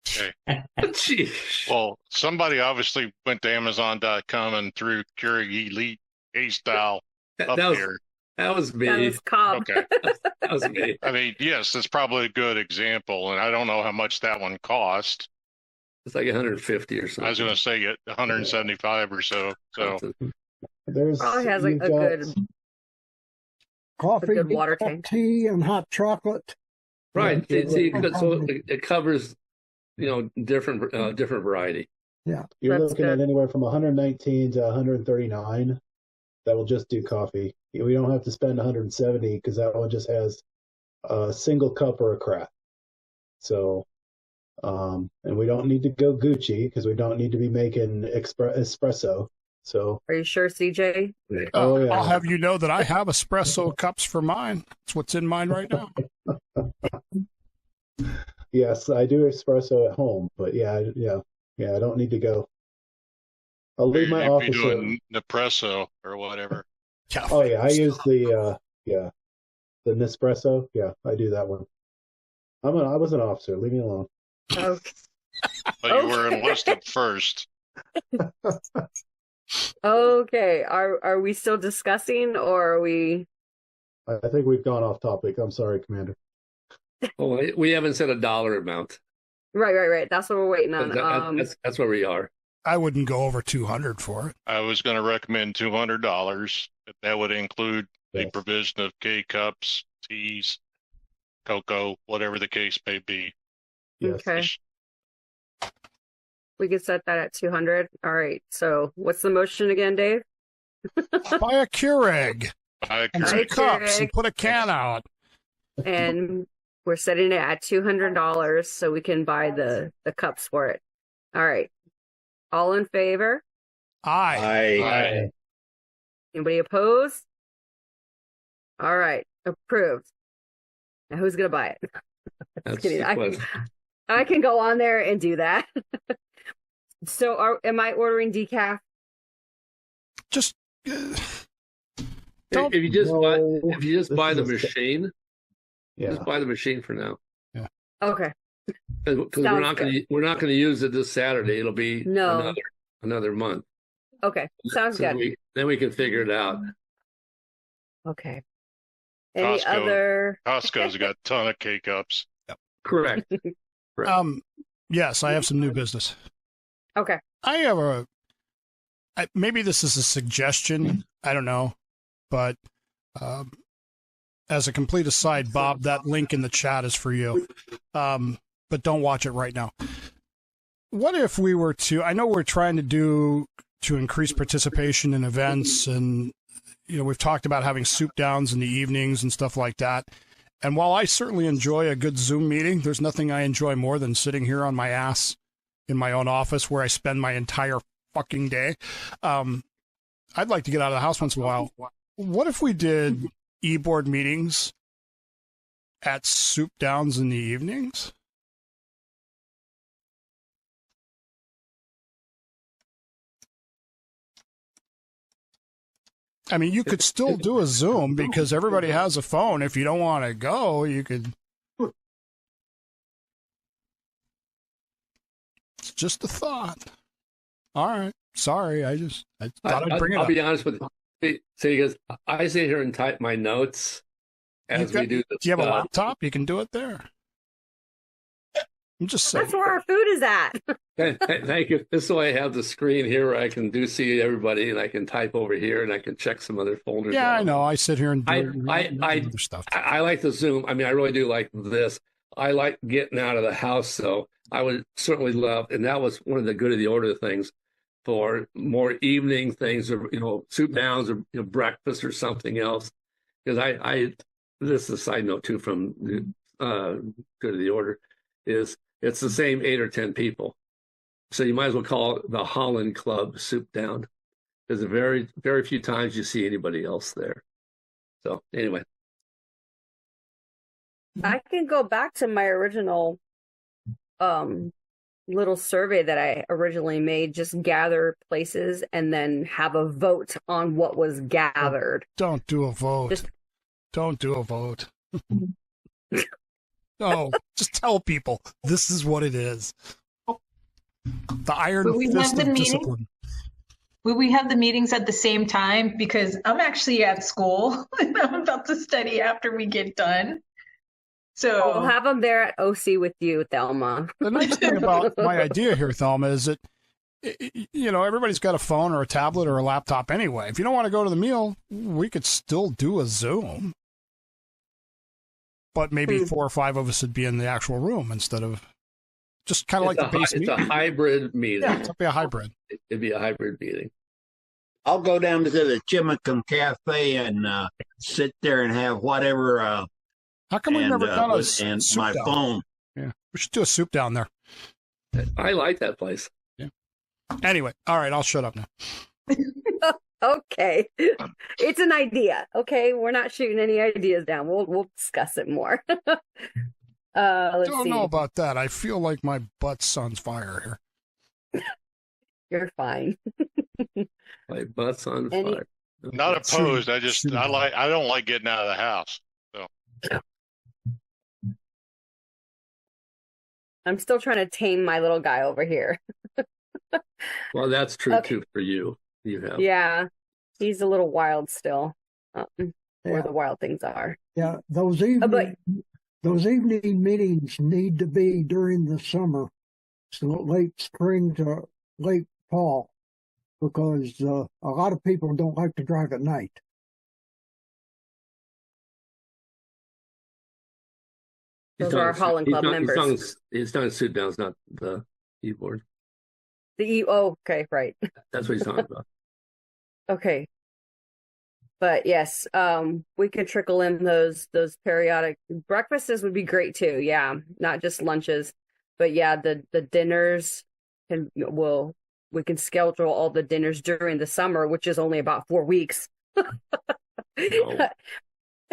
[SPEAKER 2] Okay.
[SPEAKER 12] Jeez.
[SPEAKER 2] Well, somebody obviously went to Amazon.com and threw Keurig Elite A-style up here.
[SPEAKER 12] That was me.
[SPEAKER 1] That was Cobb.
[SPEAKER 2] Okay.
[SPEAKER 12] That was me.
[SPEAKER 2] I mean, yes, that's probably a good example, and I don't know how much that one cost.
[SPEAKER 12] It's like 150 or something.
[SPEAKER 2] I was going to say 175 or so. So
[SPEAKER 6] There's
[SPEAKER 1] Probably has like
[SPEAKER 6] you've
[SPEAKER 1] a
[SPEAKER 6] got
[SPEAKER 1] good
[SPEAKER 3] Coffee,
[SPEAKER 1] good water tank.
[SPEAKER 3] tea, and hot chocolate.
[SPEAKER 12] Right.
[SPEAKER 6] Yeah,
[SPEAKER 12] See, so it covers, different variety.
[SPEAKER 6] Yeah, you're
[SPEAKER 1] That's
[SPEAKER 6] looking
[SPEAKER 1] good.
[SPEAKER 6] at anywhere from 119 to 139. That will just do coffee. We don't have to spend 170 because that one just has a single cup or a craft. So, and we don't need to go Gucci because we don't need to be making espresso. So,
[SPEAKER 1] Are you sure, CJ?
[SPEAKER 6] oh yeah,
[SPEAKER 11] I'll have you know that I have espresso cups for mine. That's what's in mine right now.
[SPEAKER 6] Yes, I do espresso at home, but yeah, I don't need to go. I'll leave my
[SPEAKER 2] You'd be
[SPEAKER 6] office.
[SPEAKER 2] doing Nespresso or whatever.
[SPEAKER 11] Yeah.
[SPEAKER 6] Oh yeah, I use the Nespresso. Yeah, I do that one. I was an officer. Leave me alone.
[SPEAKER 1] Okay.
[SPEAKER 2] But you were enlisted first.
[SPEAKER 1] Okay. Are we still discussing, or are we?
[SPEAKER 6] I think we've gone off topic. I'm sorry, Commander.
[SPEAKER 12] Oh, we haven't set a dollar amount.
[SPEAKER 1] Right. That's what we're waiting on.
[SPEAKER 12] That's where we are.
[SPEAKER 11] I wouldn't go over 200 for it.
[SPEAKER 2] I was going to recommend $200. That would include the provision of K-cups, teas, cocoa, whatever the case may be.
[SPEAKER 6] Yes.
[SPEAKER 1] Okay. We could set that at 200. All right. So what's the motion again, Dave?
[SPEAKER 11] Buy a Keurig and some
[SPEAKER 1] Buy a
[SPEAKER 11] cups and
[SPEAKER 1] Keurig.
[SPEAKER 11] put a can out.
[SPEAKER 1] And we're setting it at $200 so we can buy the cups for it. All right. All in favor?
[SPEAKER 11] Aye.
[SPEAKER 1] Anybody opposed? All right. Approved. Now who's going to buy it?
[SPEAKER 12] That's
[SPEAKER 1] kidding.
[SPEAKER 12] the question.
[SPEAKER 1] I can go on there and do that. So am I ordering decaf?
[SPEAKER 11] Just
[SPEAKER 12] If you just buy the machine, just buy the machine for now.
[SPEAKER 11] Yeah.
[SPEAKER 1] Okay.
[SPEAKER 12] Because we're not going to use it this Saturday. It'll be another month.
[SPEAKER 1] Okay. Sounds good.
[SPEAKER 12] Then we can figure it out.
[SPEAKER 1] Okay. Any other?
[SPEAKER 2] Costco's got a ton of K-cups.
[SPEAKER 12] Correct.
[SPEAKER 11] Yes, I have some new business.
[SPEAKER 1] Okay.
[SPEAKER 11] I have maybe this is a suggestion. I don't know, but as a complete aside, Bob, that link in the chat is for you. But don't watch it right now. What if we were to? I know we're trying to increase participation in events, and we've talked about having soup downs in the evenings and stuff like that. And while I certainly enjoy a good Zoom meeting, there's nothing I enjoy more than sitting here on my ass in my own office where I spend my entire fucking day. I'd like to get out of the house once in a while. What if we did eBoard meetings at soup downs in the evenings? I mean, you could still do a Zoom because everybody has a phone. If you don't want to go, you could. It's just a thought. All right. Sorry. I thought I'd bring it up.
[SPEAKER 12] I'll be honest with you. Because I sit here and type my notes as we do this.
[SPEAKER 11] Do you have a laptop? You can do it there. I'm just saying.
[SPEAKER 1] That's where our food is at.
[SPEAKER 12] Thank you. This way I have the screen here where I can see everybody, and I can type over here, and I can check some other folders.
[SPEAKER 11] Yeah, I know. I sit here and do
[SPEAKER 12] other
[SPEAKER 11] stuff.
[SPEAKER 12] I like the Zoom. I mean, I really do like this. I like getting out of the house, so I would certainly love, and that was one of the good of the order things, for more evening things, or soup downs, or breakfast or something else. Because this is a side note too from good of the order, is it's the same 8 or 10 people. So you might as well call it the Holland Club Soup Down. There's very, very few times you see anybody else there. So anyway.
[SPEAKER 1] I can go back to my original little survey that I originally made, just gather places and then have a vote on what was gathered.
[SPEAKER 11] Don't do a vote. Don't do a vote. No, just tell people this is what it is. The iron fist of discipline.
[SPEAKER 9] Will we have the meetings at the same time? Because I'm actually at school and I'm about to study after we get done. So
[SPEAKER 1] we'll have them there at OC with you, Thelma.
[SPEAKER 11] The nice thing about my idea here, Thelma, is that everybody's got a phone or a tablet or a laptop anyway. If you don't want to go to the meal, we could still do a Zoom. But maybe 4 or 5 of us would be in the actual room instead of just kind of like the base meeting.
[SPEAKER 12] It's a hybrid meeting.
[SPEAKER 11] Yeah, it'll be a hybrid.
[SPEAKER 12] It'd be a hybrid meeting.
[SPEAKER 5] I'll go down to the Chimicum Cafe and sit there and have whatever.
[SPEAKER 11] How come we've never done a soup
[SPEAKER 5] and my
[SPEAKER 11] down?
[SPEAKER 5] phone?
[SPEAKER 11] Yeah, we should do a soup down there.
[SPEAKER 12] I like that place.
[SPEAKER 11] Yeah. Anyway, all right, I'll shut up now.
[SPEAKER 1] Okay, it's an idea. Okay, we're not shooting any ideas down. We'll discuss it more. Let's
[SPEAKER 11] Don't
[SPEAKER 1] see.
[SPEAKER 11] know about that. I feel like my butt's on fire here.
[SPEAKER 1] You're fine.
[SPEAKER 12] My butt's on
[SPEAKER 1] Any-
[SPEAKER 12] fire.
[SPEAKER 2] Not opposed. I
[SPEAKER 11] Shouldn't-
[SPEAKER 2] I don't like getting out of the house. So
[SPEAKER 1] I'm still trying to tame my little guy over here.
[SPEAKER 12] Well, that's true
[SPEAKER 1] Okay.
[SPEAKER 12] too for you. You have.
[SPEAKER 1] Yeah, he's a little wild still. Where
[SPEAKER 3] Yeah.
[SPEAKER 1] the wild things are.
[SPEAKER 3] Yeah,
[SPEAKER 1] but-
[SPEAKER 3] those evening meetings need to be during the summer, so late spring to late fall, because a lot of people don't like to drive at night.
[SPEAKER 1] Those are our Holland Club members.
[SPEAKER 12] He's talking sit downs, not the eBoard.
[SPEAKER 1] Okay, right.
[SPEAKER 12] That's what he's talking about.
[SPEAKER 1] Okay. But yes, we could trickle in those periodic breakfasts would be great too. Yeah, not just lunches, but yeah, the dinners we can schedule all the dinners during the summer, which is only about 4 weeks.
[SPEAKER 12] No.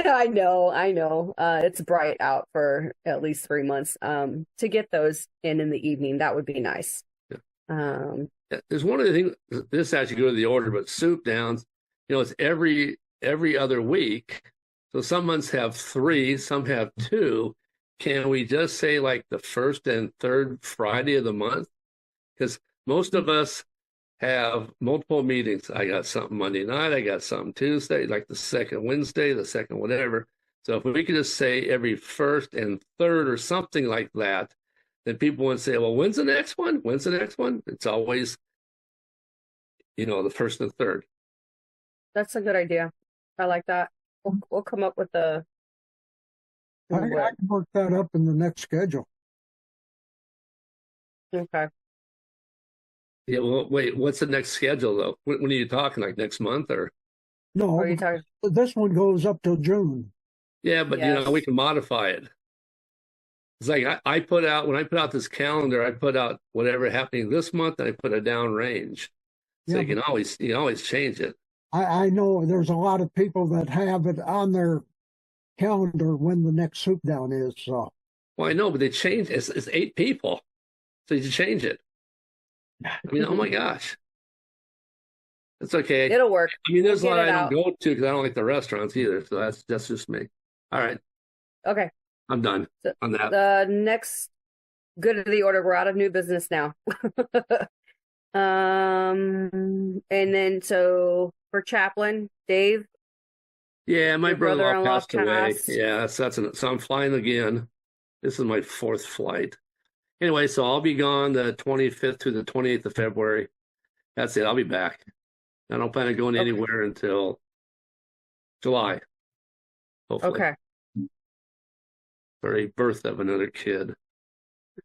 [SPEAKER 1] I know. It's bright out for at least 3 months. To get those in the evening, that would be nice.
[SPEAKER 12] Yeah. There's one of the things. This actually go to the order, but soup downs. It's every other week. So some months have 3, some have 2. Can we just say like the first and third Friday of the month? Because most of us have multiple meetings. I got something Monday night, I got something Tuesday, like the second Wednesday, the second whatever. So if we could just say every first and third or something like that, then people would say, well, when's the next one? When's the next one? It's always, the first and third.
[SPEAKER 1] That's a good idea. I like that. We'll come up with
[SPEAKER 3] I can work that up in the next schedule.
[SPEAKER 1] Okay.
[SPEAKER 12] Yeah, well, wait, what's the next schedule though? When are you talking? Like next month or?
[SPEAKER 3] No,
[SPEAKER 1] What are you talking?
[SPEAKER 3] this one goes up till June.
[SPEAKER 12] Yeah, but
[SPEAKER 1] Yes.
[SPEAKER 12] we can modify it. It's like when I put out this calendar, I put out whatever happening this month, and I put a down range. So
[SPEAKER 3] Yeah,
[SPEAKER 12] you can always change it.
[SPEAKER 3] I know there's a lot of people that have it on their calendar when the next soup down is. So
[SPEAKER 12] Well, I know, but they change it. It's 8 people. So you change it. Oh my gosh. It's okay.
[SPEAKER 1] It'll work.
[SPEAKER 12] There's a
[SPEAKER 1] We'll
[SPEAKER 12] lot
[SPEAKER 1] get
[SPEAKER 12] I
[SPEAKER 1] it
[SPEAKER 12] don't go to because I don't like the restaurants either. So that's just me. All right.
[SPEAKER 1] Okay.
[SPEAKER 12] I'm done
[SPEAKER 1] So
[SPEAKER 12] on that.
[SPEAKER 1] the next good of the order, we're out of new business now. And then so for chaplain, Dave,
[SPEAKER 12] Yeah, my
[SPEAKER 1] your
[SPEAKER 12] brother-in-law
[SPEAKER 1] brother-in-law
[SPEAKER 12] passed away.
[SPEAKER 1] passed.
[SPEAKER 12] Yeah, so I'm flying again. This is my 4th flight. Anyway, so I'll be gone the 25th to the 28th of February. That's it. I'll be back. I don't plan on going
[SPEAKER 1] Okay.
[SPEAKER 12] anywhere until July, hopefully,
[SPEAKER 1] Okay.
[SPEAKER 12] for a birth of another kid.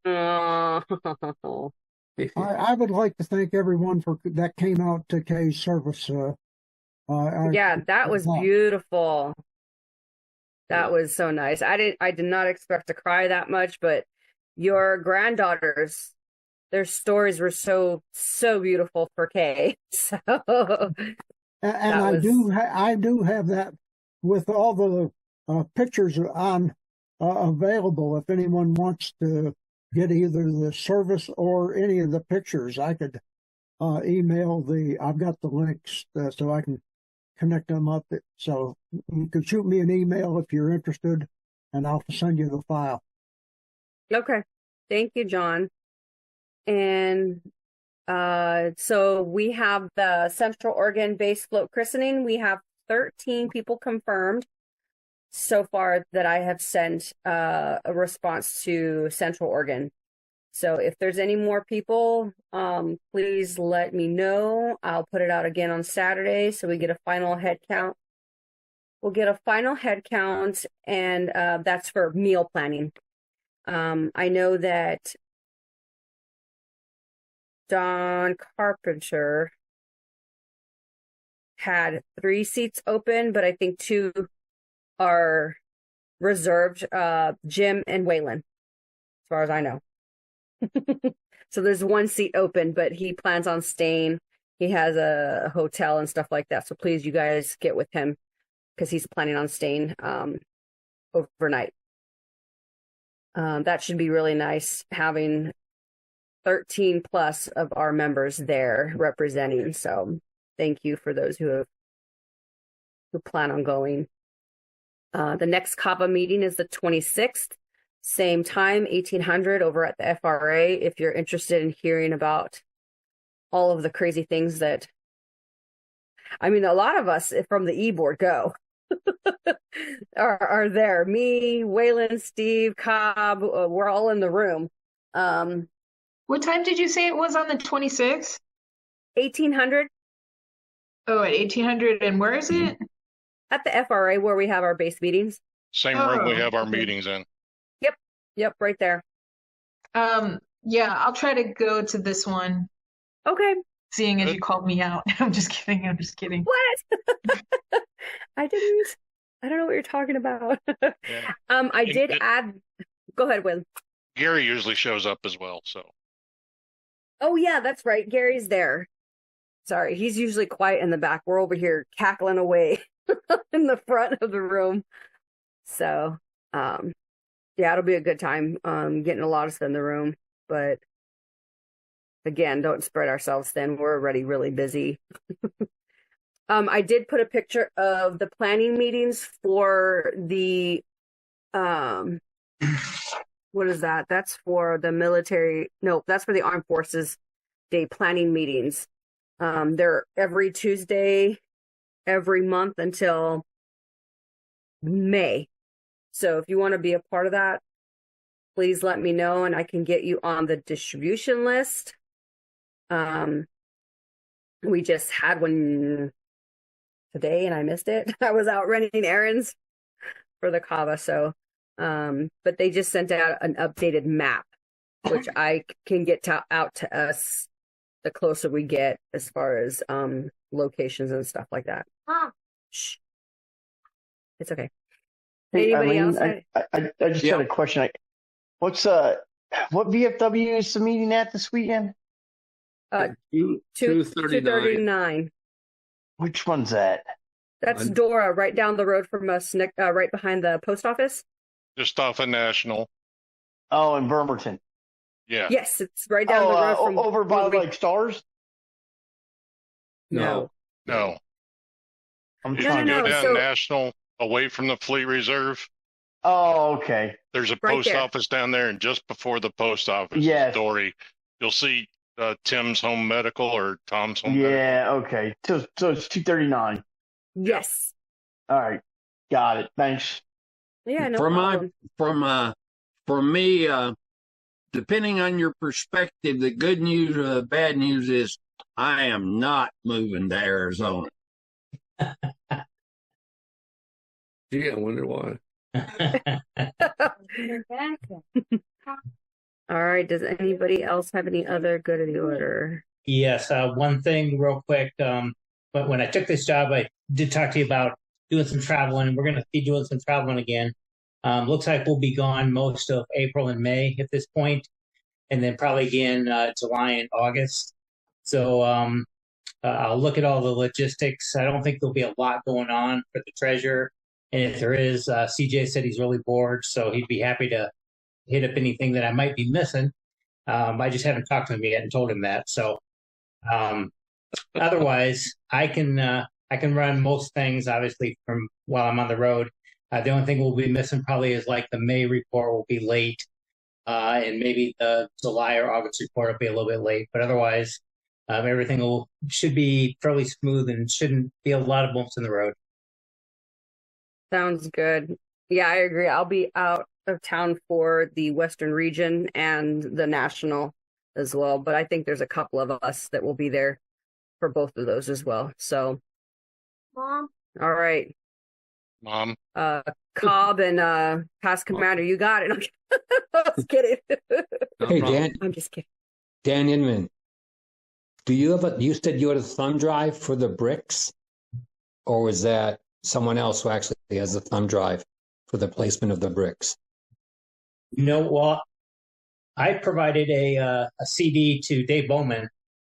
[SPEAKER 1] Oh,
[SPEAKER 3] I would like to thank everyone that came out to Kay's service.
[SPEAKER 1] yeah, that was beautiful. That was so nice. I did not expect to cry that much, but your granddaughters, their stories were so beautiful for Kay. So
[SPEAKER 3] And I do have that with all the pictures on available. If anyone wants to get either the service or any of the pictures, I could email I've got the links so I can connect them up. So you could shoot me an email if you're interested, and I'll send you the file.
[SPEAKER 1] okay. Thank you, John. And so we have the Central Oregon base float christening. We have 13 people confirmed so far that I have sent a response to Central Oregon. So if there's any more people, please let me know. I'll put it out again on Saturday so we get a final head count. We'll get a final head count, and that's for meal planning. I know that Don Carpenter had 3 seats open, but I think 2 are reserved, Jim and Waylon, as far as I know. So there's 1 seat open, but he plans on staying. He has a hotel and stuff like that. So please, you guys get with him because he's planning on staying overnight. That should be really nice having 13 plus of our members there representing. So thank you for those who plan on going. The next CAVA meeting is the 26th, same time, 1800 over at the FRA. If you're interested in hearing about all of the crazy things that, I mean, a lot of us from the eBoard go are there. Me, Waylon, Steve, Cobb, we're all in the room.
[SPEAKER 9] What time did you say it was on the 26th?
[SPEAKER 1] 1800.
[SPEAKER 9] Oh, at 1800. And where is it?
[SPEAKER 1] At the FRA where we have our base meetings.
[SPEAKER 2] Same room we
[SPEAKER 9] Oh,
[SPEAKER 2] have our
[SPEAKER 9] okay.
[SPEAKER 2] meetings in.
[SPEAKER 1] Yep, right there.
[SPEAKER 9] Yeah, I'll try to go to this one,
[SPEAKER 1] Okay.
[SPEAKER 9] seeing as
[SPEAKER 2] Good.
[SPEAKER 9] you called me out. I'm just kidding. I'm just kidding.
[SPEAKER 1] What? I don't know what you're talking about.
[SPEAKER 2] Yeah.
[SPEAKER 1] I did add, go ahead, Will.
[SPEAKER 2] Gary usually shows up as well, so.
[SPEAKER 1] Oh yeah, that's right. Gary's there. Sorry, he's usually quiet in the back. We're over here cackling away in the front of the room. So, yeah, it'll be a good time. Getting a lot of stuff in the room, but again, don't spread ourselves thin. We're already really busy. I did put a picture of the planning meetings for the, what is that? That's for the military. No, that's for the Armed Forces Day planning meetings. They're every Tuesday, every month until May. So if you want to be a part of that, please let me know and I can get you on the distribution list. We just had one today and I missed it. I was out running errands for the CAVA. So, but they just sent out an updated map, which I can get out to us the closer we get as far as locations and stuff like that. Shh. It's okay.
[SPEAKER 7] Hey,
[SPEAKER 1] Anybody
[SPEAKER 7] Eileen,
[SPEAKER 1] else?
[SPEAKER 7] I just had a question. What VFW is the meeting at this weekend?
[SPEAKER 12] 239.
[SPEAKER 7] Which one's that?
[SPEAKER 1] That's Dora, right down the road from us, right behind the post office.
[SPEAKER 2] Just off of National.
[SPEAKER 7] Oh, in Bremerton.
[SPEAKER 2] Yeah.
[SPEAKER 1] Yes, it's right down the road from
[SPEAKER 7] over by like Stars.
[SPEAKER 1] No.
[SPEAKER 2] No.
[SPEAKER 7] I'm
[SPEAKER 2] If
[SPEAKER 7] trying
[SPEAKER 2] you
[SPEAKER 7] to
[SPEAKER 2] go down
[SPEAKER 1] so-
[SPEAKER 2] National away from the Fleet Reserve,
[SPEAKER 7] Oh, okay.
[SPEAKER 2] there's a
[SPEAKER 1] Right
[SPEAKER 2] post
[SPEAKER 1] there.
[SPEAKER 2] office down there, and just before the post office, is
[SPEAKER 7] Yes.
[SPEAKER 2] Dory, you'll see Tim's Home Medical or Tom's Home Medical.
[SPEAKER 7] Yeah, okay. So it's 239.
[SPEAKER 1] Yes.
[SPEAKER 7] All right. Got it. Thanks.
[SPEAKER 1] Yeah, no
[SPEAKER 5] From me, depending on your perspective, the good news or the bad news is I am not moving to Arizona.
[SPEAKER 12] Gee, I wonder why.
[SPEAKER 1] All right. Does anybody else have any other good in the order?
[SPEAKER 4] Yes, one thing real quick. But when I took this job, I did talk to you about doing some traveling. We're going to be doing some traveling again. Looks like we'll be gone most of April and May at this point, and then probably again July and August. So I'll look at all the logistics. I don't think there'll be a lot going on for the treasurer. And if there is, CJ said he's really bored, so he'd be happy to hit up anything that I might be missing. I just haven't talked to him yet and told him that. So otherwise, I can run most things, obviously, from while I'm on the road. The only thing we'll be missing probably is like the May report will be late, and maybe the July or August report will be a little bit late. But otherwise, everything should be fairly smooth and shouldn't be a lot of bumps in the road.
[SPEAKER 1] Sounds good. Yeah, I agree. I'll be out of town for the Western region and the national as well. But I think there's a couple of us that will be there for both of those as well. So, Mom. All right.
[SPEAKER 2] Mom.
[SPEAKER 1] Cobb and past commander, you got it. I was kidding.
[SPEAKER 8] Hey, Dan.
[SPEAKER 1] I'm just kidding.
[SPEAKER 8] Dan Inman, you said you had a thumb drive for the bricks, or was that someone else who actually has a thumb drive for the placement of the bricks?
[SPEAKER 4] Well, I provided a CD to Dave Bowman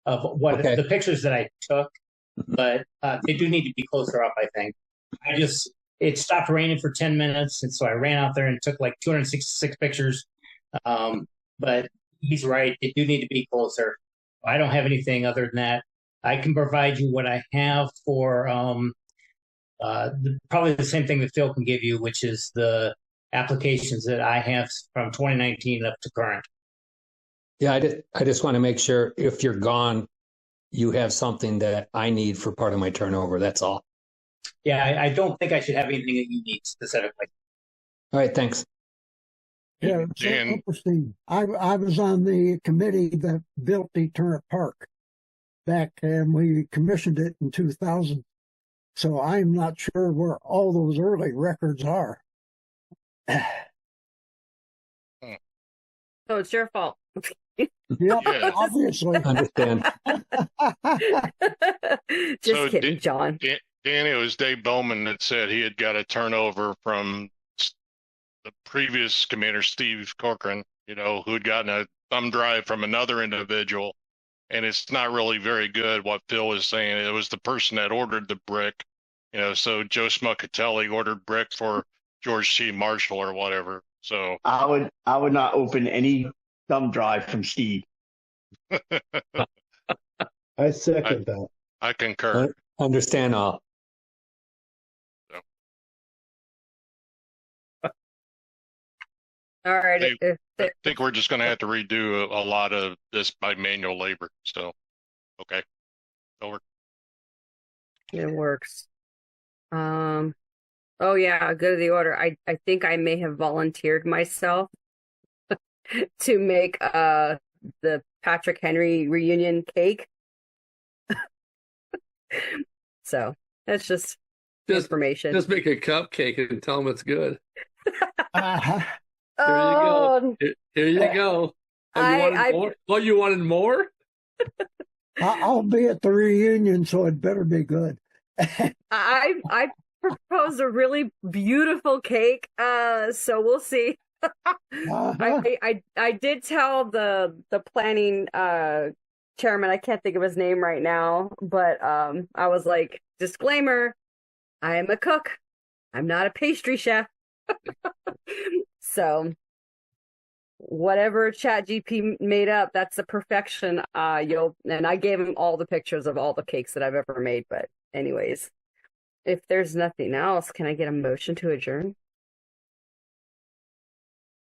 [SPEAKER 4] of what the pictures that I took, but they do need to be closer up, I think. it stopped raining for 10 minutes. And so I ran out there and took like 266 pictures. But he's right. They do need to be closer. I don't have anything other than that. I can provide you what I have for probably the same thing that Phil can give you, which is the applications that I have from 2019 up to current.
[SPEAKER 8] Yeah, I just want to make sure if you're gone, you have something that I need for part of my turnover. That's all.
[SPEAKER 4] Yeah, I don't think I should have anything that you need specifically.
[SPEAKER 8] All right, thanks.
[SPEAKER 3] Yeah, it's so
[SPEAKER 2] Dan-
[SPEAKER 3] interesting. I was on the committee that built Eternal Park back, and we commissioned it in 2000. So I'm not sure where all those early records are.
[SPEAKER 1] So it's your fault.
[SPEAKER 3] Yep,
[SPEAKER 2] Yeah.
[SPEAKER 3] obviously.
[SPEAKER 8] Understand.
[SPEAKER 1] Just
[SPEAKER 2] So
[SPEAKER 1] kidding, John.
[SPEAKER 2] Danny, it was Dave Bowman that said he had got a turnover from the previous commander, Steve Corcoran, who had gotten a thumb drive from another individual. And it's not really very good what Phil was saying. It was the person that ordered the brick, so Joe Smuckatelli ordered brick for George C. Marshall or whatever. So
[SPEAKER 7] I would not open any thumb drive from Steve.
[SPEAKER 6] I second that.
[SPEAKER 2] I concur.
[SPEAKER 8] Understand all.
[SPEAKER 1] All right.
[SPEAKER 2] I think we're just going to have to redo a lot of this by manual labor. So, okay. Over.
[SPEAKER 1] It works. Oh yeah, go to the order. I think I may have volunteered myself to make the Patrick Henry reunion cake. So that's just information.
[SPEAKER 12] Just make a cupcake and tell them it's good.
[SPEAKER 3] Uh-huh.
[SPEAKER 12] Here you
[SPEAKER 1] Oh,
[SPEAKER 12] go. Here you go. Oh, you wanted more? Oh, you wanted more?
[SPEAKER 3] I'll be at the reunion, so it better be good.
[SPEAKER 1] I proposed a really beautiful cake. So we'll see.
[SPEAKER 3] Uh-huh.
[SPEAKER 1] I did tell the planning chairman, I can't think of his name right now, but I was like, disclaimer, I am a cook. I'm not a pastry chef. So whatever ChatGPT made up, that's the perfection. And I gave him all the pictures of all the cakes that I've ever made. But anyways, if there's nothing else, can I get a motion to adjourn?